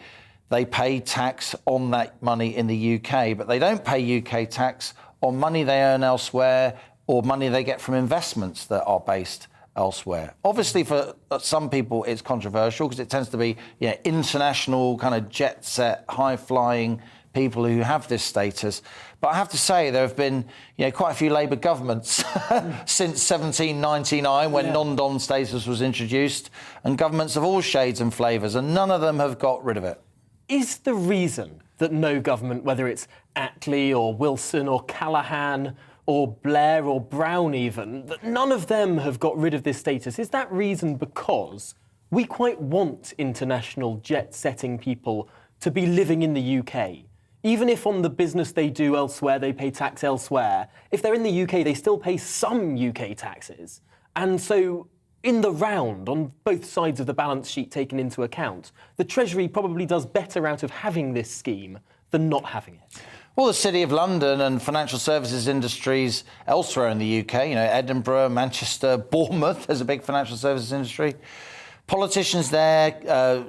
they pay tax on that money in the UK, but they don't pay UK tax on money they earn elsewhere or money they get from investments that are based elsewhere. Obviously, for some people, it's controversial because it tends to be international, kind of jet-set, high-flying people who have this status. But I have to say, there have been quite a few Labour governments since 1799, when non-dom status was introduced, and governments of all shades and flavours, and none of them have got rid of it. Is the reason that no government, whether it's Attlee or Wilson or Callaghan or Blair or Brown even, that none of them have got rid of this status, is that reason because we quite want international jet-setting people to be living in the UK? Even if on the business they do elsewhere, they pay tax elsewhere, if they're in the UK, they still pay some UK taxes. And so, in the round, on both sides of the balance sheet taken into account, the Treasury probably does better out of having this scheme than not having it. Well, the City of London and financial services industries elsewhere in the UK, Edinburgh, Manchester, Bournemouth, there's a big financial services industry. Politicians there,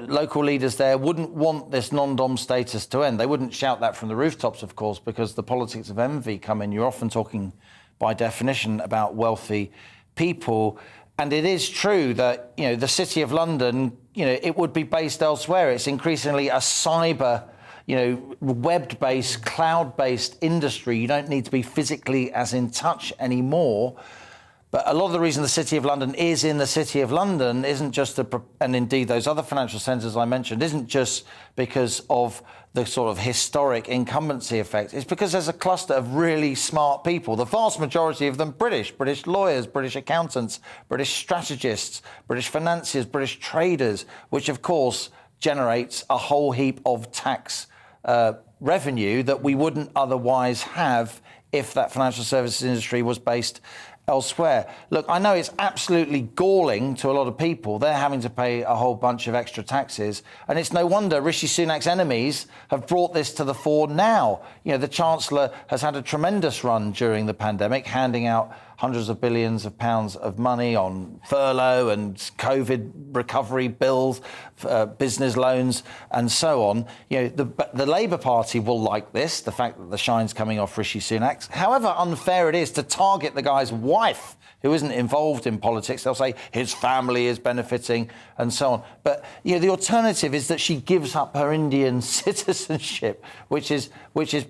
local leaders there, wouldn't want this non-dom status to end. They wouldn't shout that from the rooftops, of course, because the politics of envy come in. You're often talking, by definition, about wealthy people. And it is true that, the City of London, it would be based elsewhere. It's increasingly a cyber web-based, cloud-based industry. You don't need to be physically as in touch anymore. But a lot of the reason the City of London is in the City of London isn't just, and indeed those other financial centres I mentioned, isn't just because of the sort of historic incumbency effect. It's because there's a cluster of really smart people, the vast majority of them British lawyers, British accountants, British strategists, British financiers, British traders, which of course generates a whole heap of tax revenue that we wouldn't otherwise have if that financial services industry was based elsewhere. Look, I know it's absolutely galling to a lot of people. They're having to pay a whole bunch of extra taxes. And it's no wonder Rishi Sunak's enemies have brought this to the fore now. The Chancellor has had a tremendous run during the pandemic, handing out hundreds of billions of pounds of money on furlough and COVID recovery bills, business loans, and so on. The Labour Party will like this, the fact that the shine's coming off Rishi Sunak. However unfair it is to target the guy's wife, who isn't involved in politics. They'll say his family is benefiting and so on. But the alternative is that she gives up her Indian citizenship, which is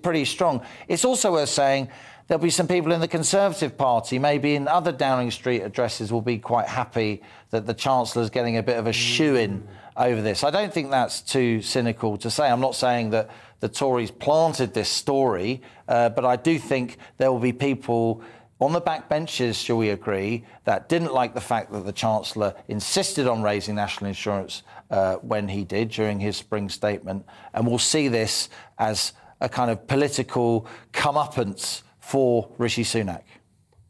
pretty strong. It's also worth saying there'll be some people in the Conservative Party, maybe in other Downing Street addresses, will be quite happy that the Chancellor's getting a bit of a shoe-in over this. I don't think that's too cynical to say. I'm not saying that the Tories planted this story, but I do think there will be people on the backbenches, shall we agree, that didn't like the fact that the Chancellor insisted on raising national insurance when he did during his spring statement, and will see this as a kind of political comeuppance for Rishi Sunak.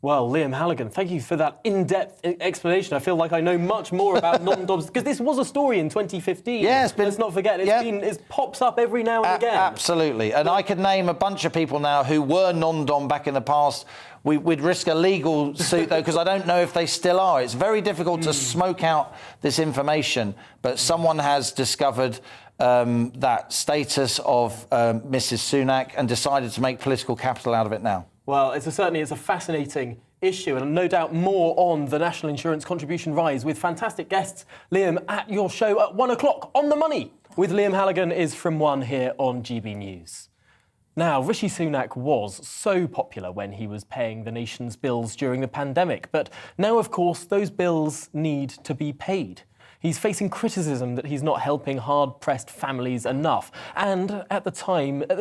Well, Liam Halligan, thank you for that in-depth explanation. I feel like I know much more about non-DOMs, because this was a story in 2015. Yeah, it's been... Let's not forget, it pops up every now and again. Absolutely. And I could name a bunch of people now who were non-DOM back in the past. We'd risk a legal suit, though, because I don't know if they still are. It's very difficult to smoke out this information, but someone has discovered that status of Mrs. Sunak and decided to make political capital out of it now. Well, certainly it's a fascinating issue, and no doubt more on the national insurance contribution rise with fantastic guests. Liam, at your show at 1 o'clock on The Money with Liam Halligan is from 1 here on GB News. Now, Rishi Sunak was so popular when he was paying the nation's bills during the pandemic, but now, of course, those bills need to be paid. He's facing criticism that he's not helping hard-pressed families enough. And at the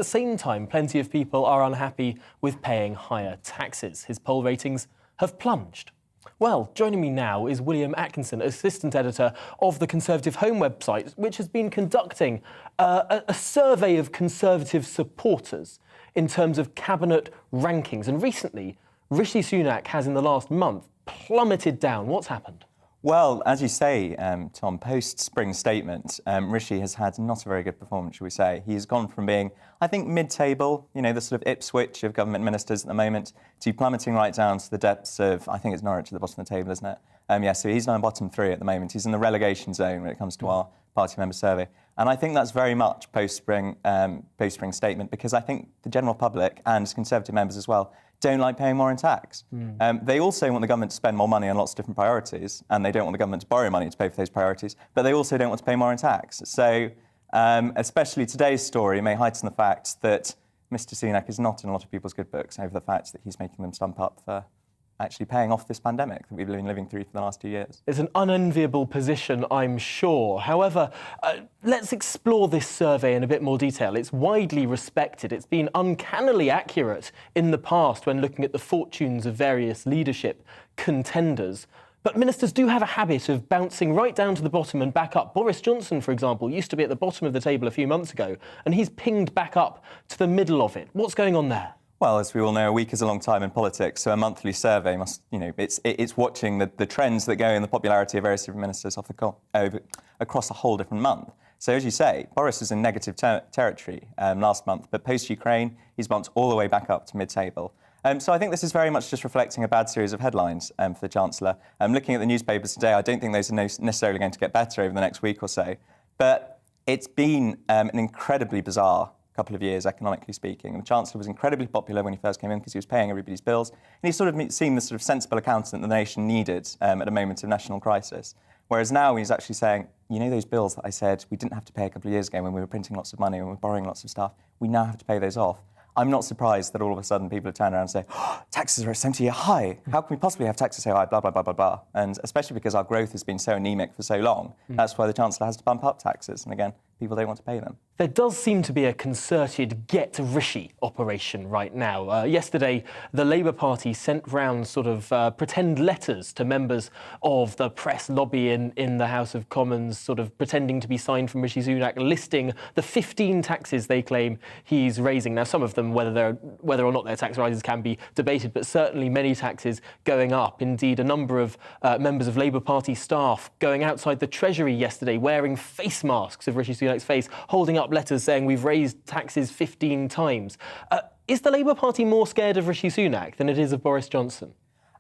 same time, plenty of people are unhappy with paying higher taxes. His poll ratings have plunged. Well, joining me now is William Atkinson, assistant editor of the Conservative Home website, which has been conducting a survey of Conservative supporters in terms of cabinet rankings. And recently, Rishi Sunak has, in the last month, plummeted down. What's happened? Well, as you say, Tom, post-spring statement, Rishi has had not a very good performance, shall we say. He has gone from being, I think, mid-table, the sort of Ipswich of government ministers at the moment, to plummeting right down to the depths of, I think it's Norwich at the bottom of the table, isn't it? So he's now in bottom 3 at the moment. He's in the relegation zone when it comes to our party member survey. And I think that's very much post-spring statement, because I think the general public and Conservative members as well don't like paying more in tax. They also want the government to spend more money on lots of different priorities, and they don't want the government to borrow money to pay for those priorities, but they also don't want to pay more in tax. So especially today's story may heighten the fact that Mr. Sunak is not in a lot of people's good books over the fact that he's making them stump up for actually paying off this pandemic that we've been living through for the last 2 years. It's an unenviable position, I'm sure. However, let's explore this survey in a bit more detail. It's widely respected. It's been uncannily accurate in the past when looking at the fortunes of various leadership contenders. But ministers do have a habit of bouncing right down to the bottom and back up. Boris Johnson, for example, used to be at the bottom of the table a few months ago, and he's pinged back up to the middle of it. What's going on there? Well, as we all know, a week is a long time in politics, so a monthly survey must, it's watching the trends that go in the popularity of various different ministers across a whole different month. So, as you say, Boris is in negative territory last month, but post-Ukraine, he's bumped all the way back up to mid-table. So I think this is very much just reflecting a bad series of headlines for the Chancellor. Looking at the newspapers today, I don't think those are necessarily going to get better over the next week or so, but it's been an incredibly bizarre couple of years, economically speaking. And the Chancellor was incredibly popular when he first came in because he was paying everybody's bills. And he sort of seemed the sort of sensible accountant the nation needed at a moment of national crisis. Whereas now he's actually saying, those bills that I said we didn't have to pay a couple of years ago when we were printing lots of money and we were borrowing lots of stuff, we now have to pay those off. I'm not surprised that all of a sudden people have turned around and say, taxes are at a 70-year high. How can we possibly have taxes so high, blah, blah, blah, blah, blah. And especially because our growth has been so anemic for so long, that's why the Chancellor has to bump up taxes. And again, people don't want to pay them. There does seem to be a concerted Get Rishi operation right now. Yesterday, the Labour Party sent round sort of pretend letters to members of the press lobby in the House of Commons, sort of pretending to be signed from Rishi Sunak, listing the 15 taxes they claim he's raising. Now, some of them, whether or not their tax rises can be debated, but certainly many taxes going up. Indeed, a number of members of Labour Party staff going outside the Treasury yesterday wearing face masks of Rishi Sunak's face, holding up letters saying we've raised taxes 15 times. Is the Labour Party more scared of Rishi Sunak than it is of Boris Johnson?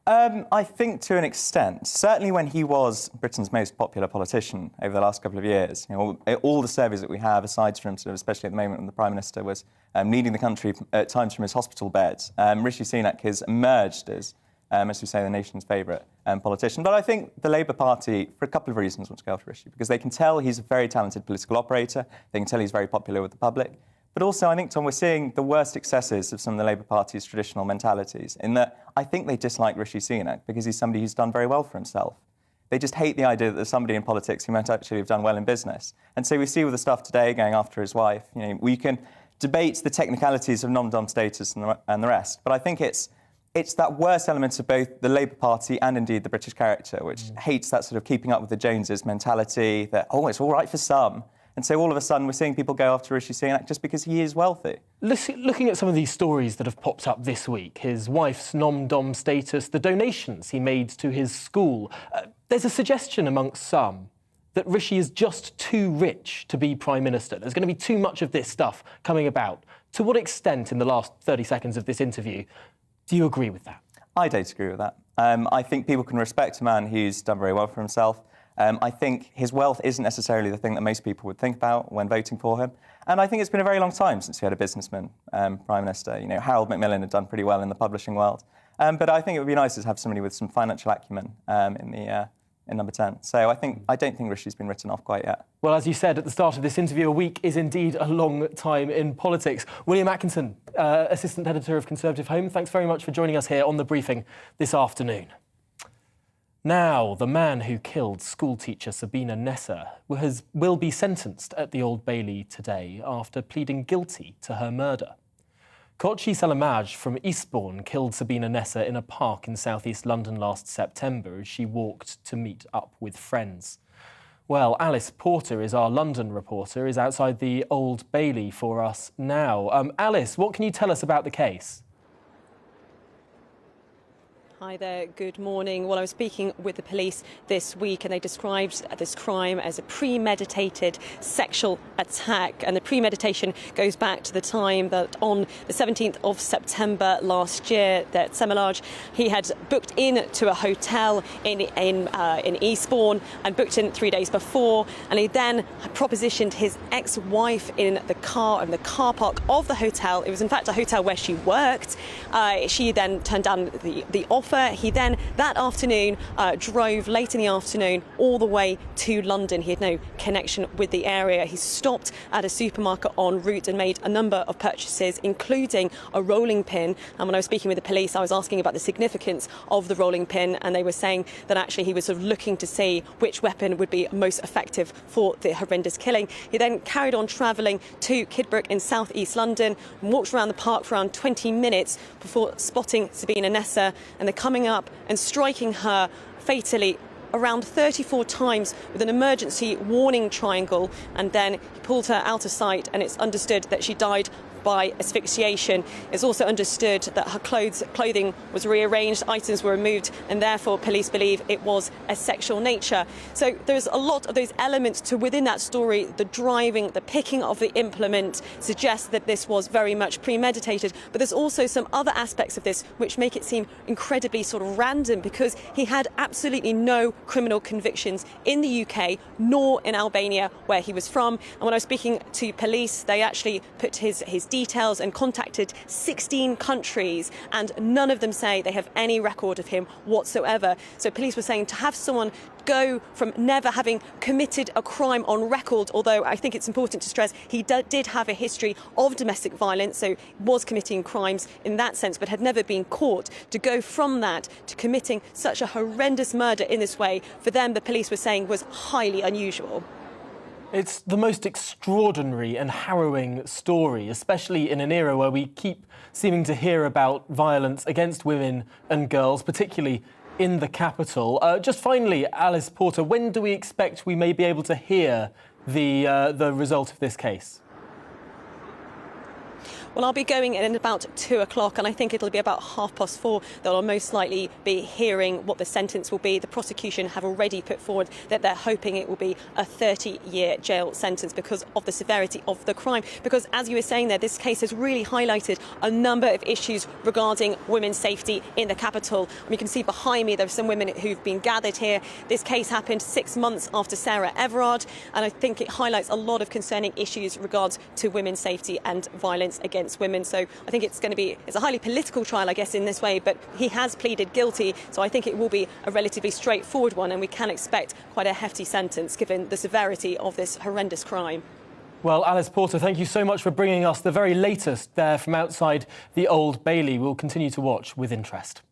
I think to an extent. Certainly when he was Britain's most popular politician over the last couple of years, all the surveys that we have, aside from especially at the moment when the Prime Minister was leading the country at times from his hospital bed, Rishi Sunak has emerged as we say, the nation's favourite politician. But I think the Labour Party, for a couple of reasons, want to go after Rishi, because they can tell he's a very talented political operator, they can tell he's very popular with the public, But also, I think, Tom, we're seeing the worst excesses of some of the Labour Party's traditional mentalities, in that I think they dislike Rishi Sunak because he's somebody who's done very well for himself. They just hate the idea that there's somebody in politics who might actually have done well in business. And so we see with the stuff today going after his wife, we can debate the technicalities of non-dom status and the rest, but I think it's that worst element of both the Labour Party and indeed the British character, which hates that sort of keeping up with the Joneses mentality, that, it's all right for some. And so all of a sudden we're seeing people go after Rishi Sunak just because he is wealthy. Looking at some of these stories that have popped up this week, his wife's nom-dom status, the donations he made to his school, there's a suggestion amongst some that Rishi is just too rich to be Prime Minister. There's going to be too much of this stuff coming about. To what extent, in the last 30 seconds of this interview, do you agree with that? I don't agree with that. I think people can respect a man who's done very well for himself. I think his wealth isn't necessarily the thing that most people would think about when voting for him. And I think it's been a very long time since we had a businessman Prime Minister. Harold Macmillan had done pretty well in the publishing world. But I think it would be nice to have somebody with some financial acumen in number 10. So I don't think Rishi's been written off quite yet. Well, as you said at the start of this interview, a week is indeed a long time in politics. William Atkinson, Assistant Editor of Conservative Home, thanks very much for joining us here on The Briefing this afternoon. Now, the man who killed schoolteacher Sabrina Nessa will be sentenced at the Old Bailey today after pleading guilty to her murder. Kochi Salamaj from Eastbourne killed Sabrina Nessa in a park in southeast London last September as she walked to meet up with friends. Well, Alice Porter is our London reporter, is outside the Old Bailey for us now. Alice, what can you tell us about the case? Hi there, good morning. Well, I was speaking with the police this week and they described this crime as a premeditated sexual attack. And the premeditation goes back to the time that on the 17th of September last year that Samalaj, he had booked in to a hotel in Eastbourne and booked in 3 days before. And he then propositioned his ex-wife in the car park of the hotel. It was in fact a hotel where she worked. She then turned down the offer. He then, that afternoon, drove late in the afternoon all the way to London. He had no connection with the area. He stopped at a supermarket en route and made a number of purchases, including a rolling pin. And when I was speaking with the police, I was asking about the significance of the rolling pin, and they were saying that actually he was sort of looking to see which weapon would be most effective for the horrendous killing. He then carried on travelling to Kidbrooke in south east London and walked around the park for around 20 minutes before spotting Sabrina Nessa and the coming up and striking her fatally around 34 times with an emergency warning triangle, and then he pulled her out of sight, and it's understood that she died by asphyxiation. It's also understood that her clothing was rearranged, items were removed, and therefore police believe it was a sexual nature. So there's a lot of those elements to within that story. The driving, the picking of the implement suggests that this was very much premeditated, but there's also some other aspects of this which make it seem incredibly sort of random, because he had absolutely no criminal convictions in the UK nor in Albania, where he was from. And when I was speaking to police, they actually put his details and contacted 16 countries, and none of them say they have any record of him whatsoever. So police were saying to have someone go from never having committed a crime on record, although I think it's important to stress he did have a history of domestic violence, so was committing crimes in that sense, but had never been caught, to go from that to committing such a horrendous murder in this way, for them, the police were saying, was highly unusual. It's the most extraordinary and harrowing story, especially in an era where we keep seeming to hear about violence against women and girls, particularly in the capital. Just finally, Alice Porter, when do we expect we may be able to hear the result of this case? Well, I'll be going in at about 2 o'clock, and I think it'll be about 4:30 that I'll most likely be hearing what the sentence will be. The prosecution have already put forward that they're hoping it will be a 30-year jail sentence because of the severity of the crime. Because, as you were saying there, this case has really highlighted a number of issues regarding women's safety in the capital. And you can see behind me there are some women who've been gathered here. This case happened 6 months after Sarah Everard, and I think it highlights a lot of concerning issues regards to women's safety and violence against women. So I think it's a highly political trial, I guess, in this way, but he has pleaded guilty, so I think it will be a relatively straightforward one, and we can expect quite a hefty sentence given the severity of this horrendous crime. Well, Alice Porter, thank you so much for bringing us the very latest there from outside the Old Bailey. We'll continue to watch with interest.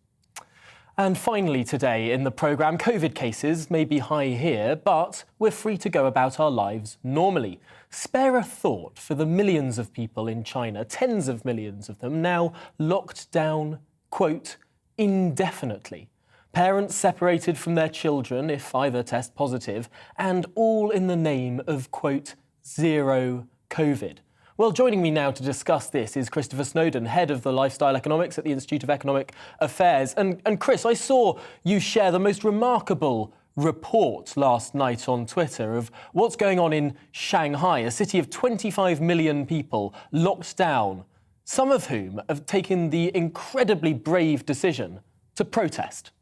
And finally today in the programme, COVID cases may be high here, but we're free to go about our lives normally. Spare a thought for the millions of people in China, tens of millions of them, now locked down, quote, indefinitely. Parents separated from their children if either test positive, and all in the name of, quote, zero COVID. Well, joining me now to discuss this is Christopher Snowden, head of the lifestyle economics at the Institute of Economic Affairs. And Chris, I saw you share the most remarkable report last night on Twitter of what's going on in Shanghai, a city of 25 million people locked down, some of whom have taken the incredibly brave decision to protest.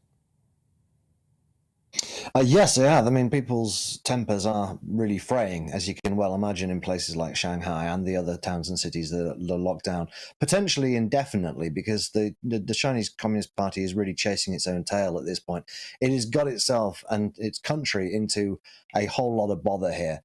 Yes, they have. I mean, people's tempers are really fraying, as you can well imagine, in places like Shanghai and the other towns and cities that are locked down, potentially indefinitely, because the Chinese Communist Party is really chasing its own tail at this point. It has got itself and its country into a whole lot of bother here.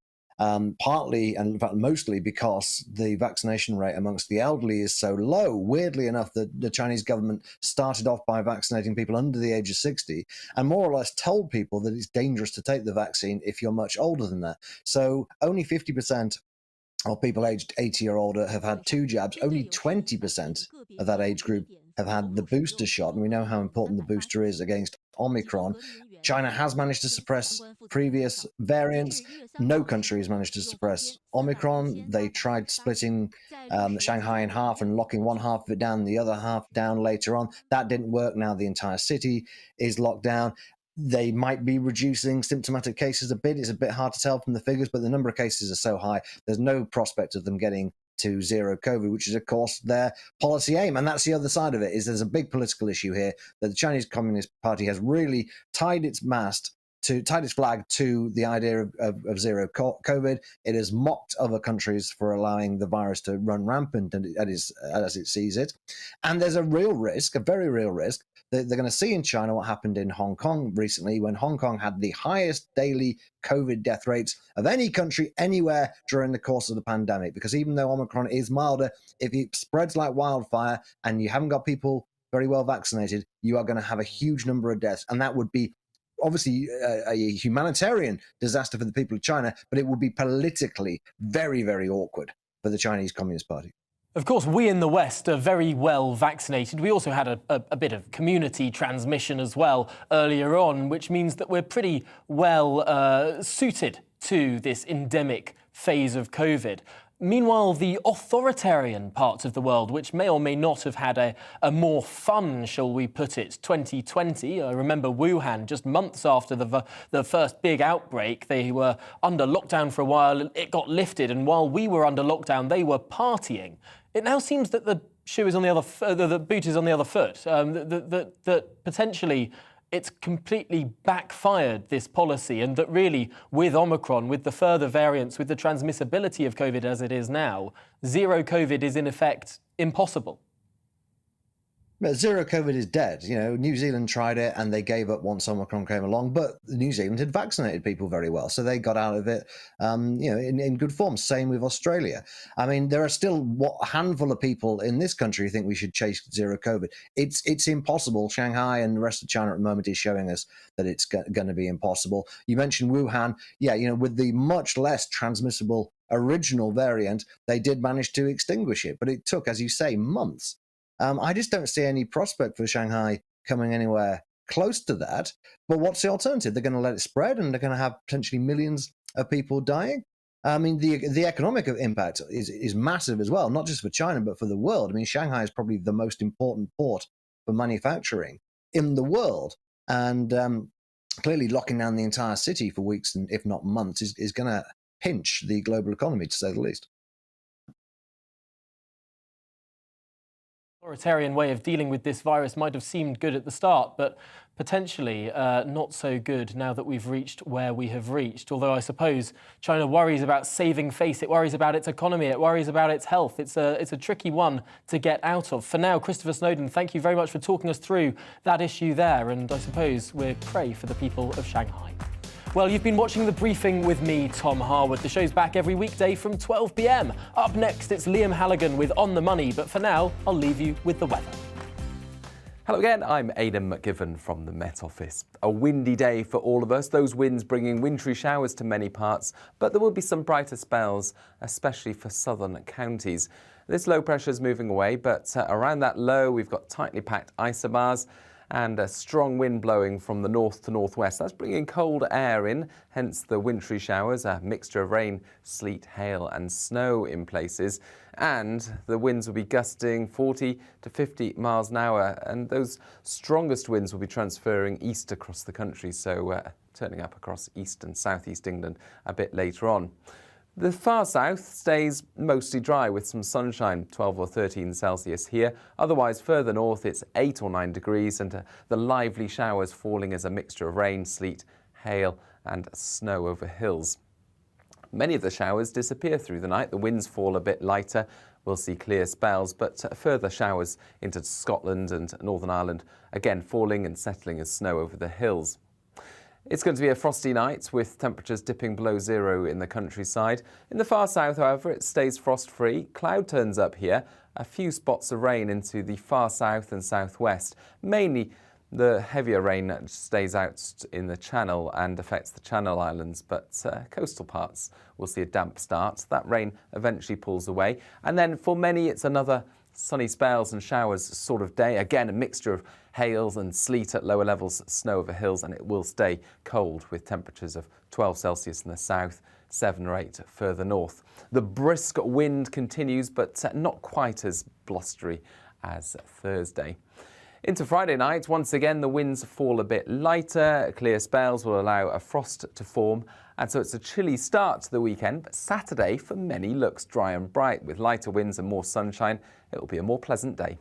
Partly, and in fact mostly, because the vaccination rate amongst the elderly is so low. Weirdly enough, the Chinese government started off by vaccinating people under the age of 60 and more or less told people that it's dangerous to take the vaccine if you're much older than that. So only 50% of people aged 80 or older have had 2 jabs. Only 20% of that age group have had the booster shot, and we know how important the booster is against Omicron. China has managed to suppress previous variants. No country has managed to suppress Omicron. They tried splitting Shanghai in half and locking one half of it down, the other half down later on. That didn't work. Now the entire city is locked down. They might be reducing symptomatic cases a bit. It's a bit hard to tell from the figures, but the number of cases are so high, there's no prospect of them getting to zero COVID, which is, of course, their policy aim. And that's the other side of it, is there's a big political issue here that the Chinese Communist Party has really tied its flag to the idea of zero COVID. It has mocked other countries for allowing the virus to run rampant as it sees it. And there's a real risk, a very real risk, that they're going to see in China what happened in Hong Kong recently, when Hong Kong had the highest daily COVID death rates of any country anywhere during the course of the pandemic. Because even though Omicron is milder, if it spreads like wildfire and you haven't got people very well vaccinated, you are going to have a huge number of deaths. And that would be obviously a humanitarian disaster for the people of China, but it would be politically very, very awkward for the Chinese Communist Party. Of course, we in the West are very well vaccinated. We also had a bit of community transmission as well earlier on, which means that we're pretty well suited to this endemic phase of COVID. Meanwhile, the authoritarian parts of the world, which may or may not have had a more fun, shall we put it, 2020. I remember Wuhan, just months after the first big outbreak, they were under lockdown for a while, it got lifted, and while we were under lockdown, they were partying. It now seems that the shoe is on the other, the boot is on the other foot, that potentially it's completely backfired, this policy, and that really, with Omicron, with the further variants, with the transmissibility of COVID as it is now, zero COVID is in effect impossible. But zero COVID is dead. You know, New Zealand tried it and they gave up once Omicron came along, but New Zealand had vaccinated people very well, so they got out of it, in good form. Same with Australia. I mean, there are still a handful of people in this country who think we should chase zero COVID. It's impossible. Shanghai and the rest of China at the moment is showing us that it's going to be impossible. You mentioned Wuhan. Yeah, with the much less transmissible original variant, they did manage to extinguish it, but it took, as you say, months. I just don't see any prospect for Shanghai coming anywhere close to that. But what's the alternative? They're going to let it spread and they're going to have potentially millions of people dying. I mean, the economic impact is massive as well, not just for China, but for the world. I mean, Shanghai is probably the most important port for manufacturing in the world. And clearly locking down the entire city for weeks, and if not months, is going to pinch the global economy, to say the least. Authoritarian way of dealing with this virus might have seemed good at the start, but potentially not so good now that we've reached where we have reached. Although I suppose China worries about saving face, it worries about its economy, it worries about its health. It's a tricky one to get out of. For now, Christopher Snowden, thank you very much for talking us through that issue there, and I suppose we're pray for the people of Shanghai. Well, you've been watching The Briefing with me, Tom Harwood. The show's back every weekday from 12 p.m. Up next, it's Liam Halligan with On the Money. But for now, I'll leave you with the weather. Hello again, I'm Aidan McGivern from the Met Office. A windy day for all of us, those winds bringing wintry showers to many parts, but there will be some brighter spells, especially for southern counties. This low pressure is moving away, but around that low we've got tightly packed isobars and a strong wind blowing from the north to northwest. That's bringing cold air in, hence the wintry showers, a mixture of rain, sleet, hail and snow in places. And the winds will be gusting 40 to 50 miles an hour, and those strongest winds will be transferring east across the country, so turning up across east and southeast England a bit later on. The far south stays mostly dry with some sunshine, 12 or 13 Celsius here. Otherwise, further north, it's 8 or 9 degrees and the lively showers falling as a mixture of rain, sleet, hail and snow over hills. Many of the showers disappear through the night. The winds fall a bit lighter. We'll see clear spells, but further showers into Scotland and Northern Ireland, again falling and settling as snow over the hills. It's going to be a frosty night with temperatures dipping below zero in the countryside. In the far south, however, it stays frost-free. Cloud turns up here. A few spots of rain into the far south and southwest. Mainly the heavier rain stays out in the Channel and affects the Channel Islands, but coastal parts will see a damp start. That rain eventually pulls away. And then for many, it's another sunny spells and showers sort of day. Again, a mixture of hails and sleet at lower levels, snow over hills, and it will stay cold with temperatures of 12 Celsius in the south, 7 or 8 further north. The brisk wind continues, but not quite as blustery as Thursday. Into Friday night, once again, the winds fall a bit lighter. Clear spells will allow a frost to form, and so it's a chilly start to the weekend. But Saturday, for many, looks dry and bright with lighter winds and more sunshine. It will be a more pleasant day.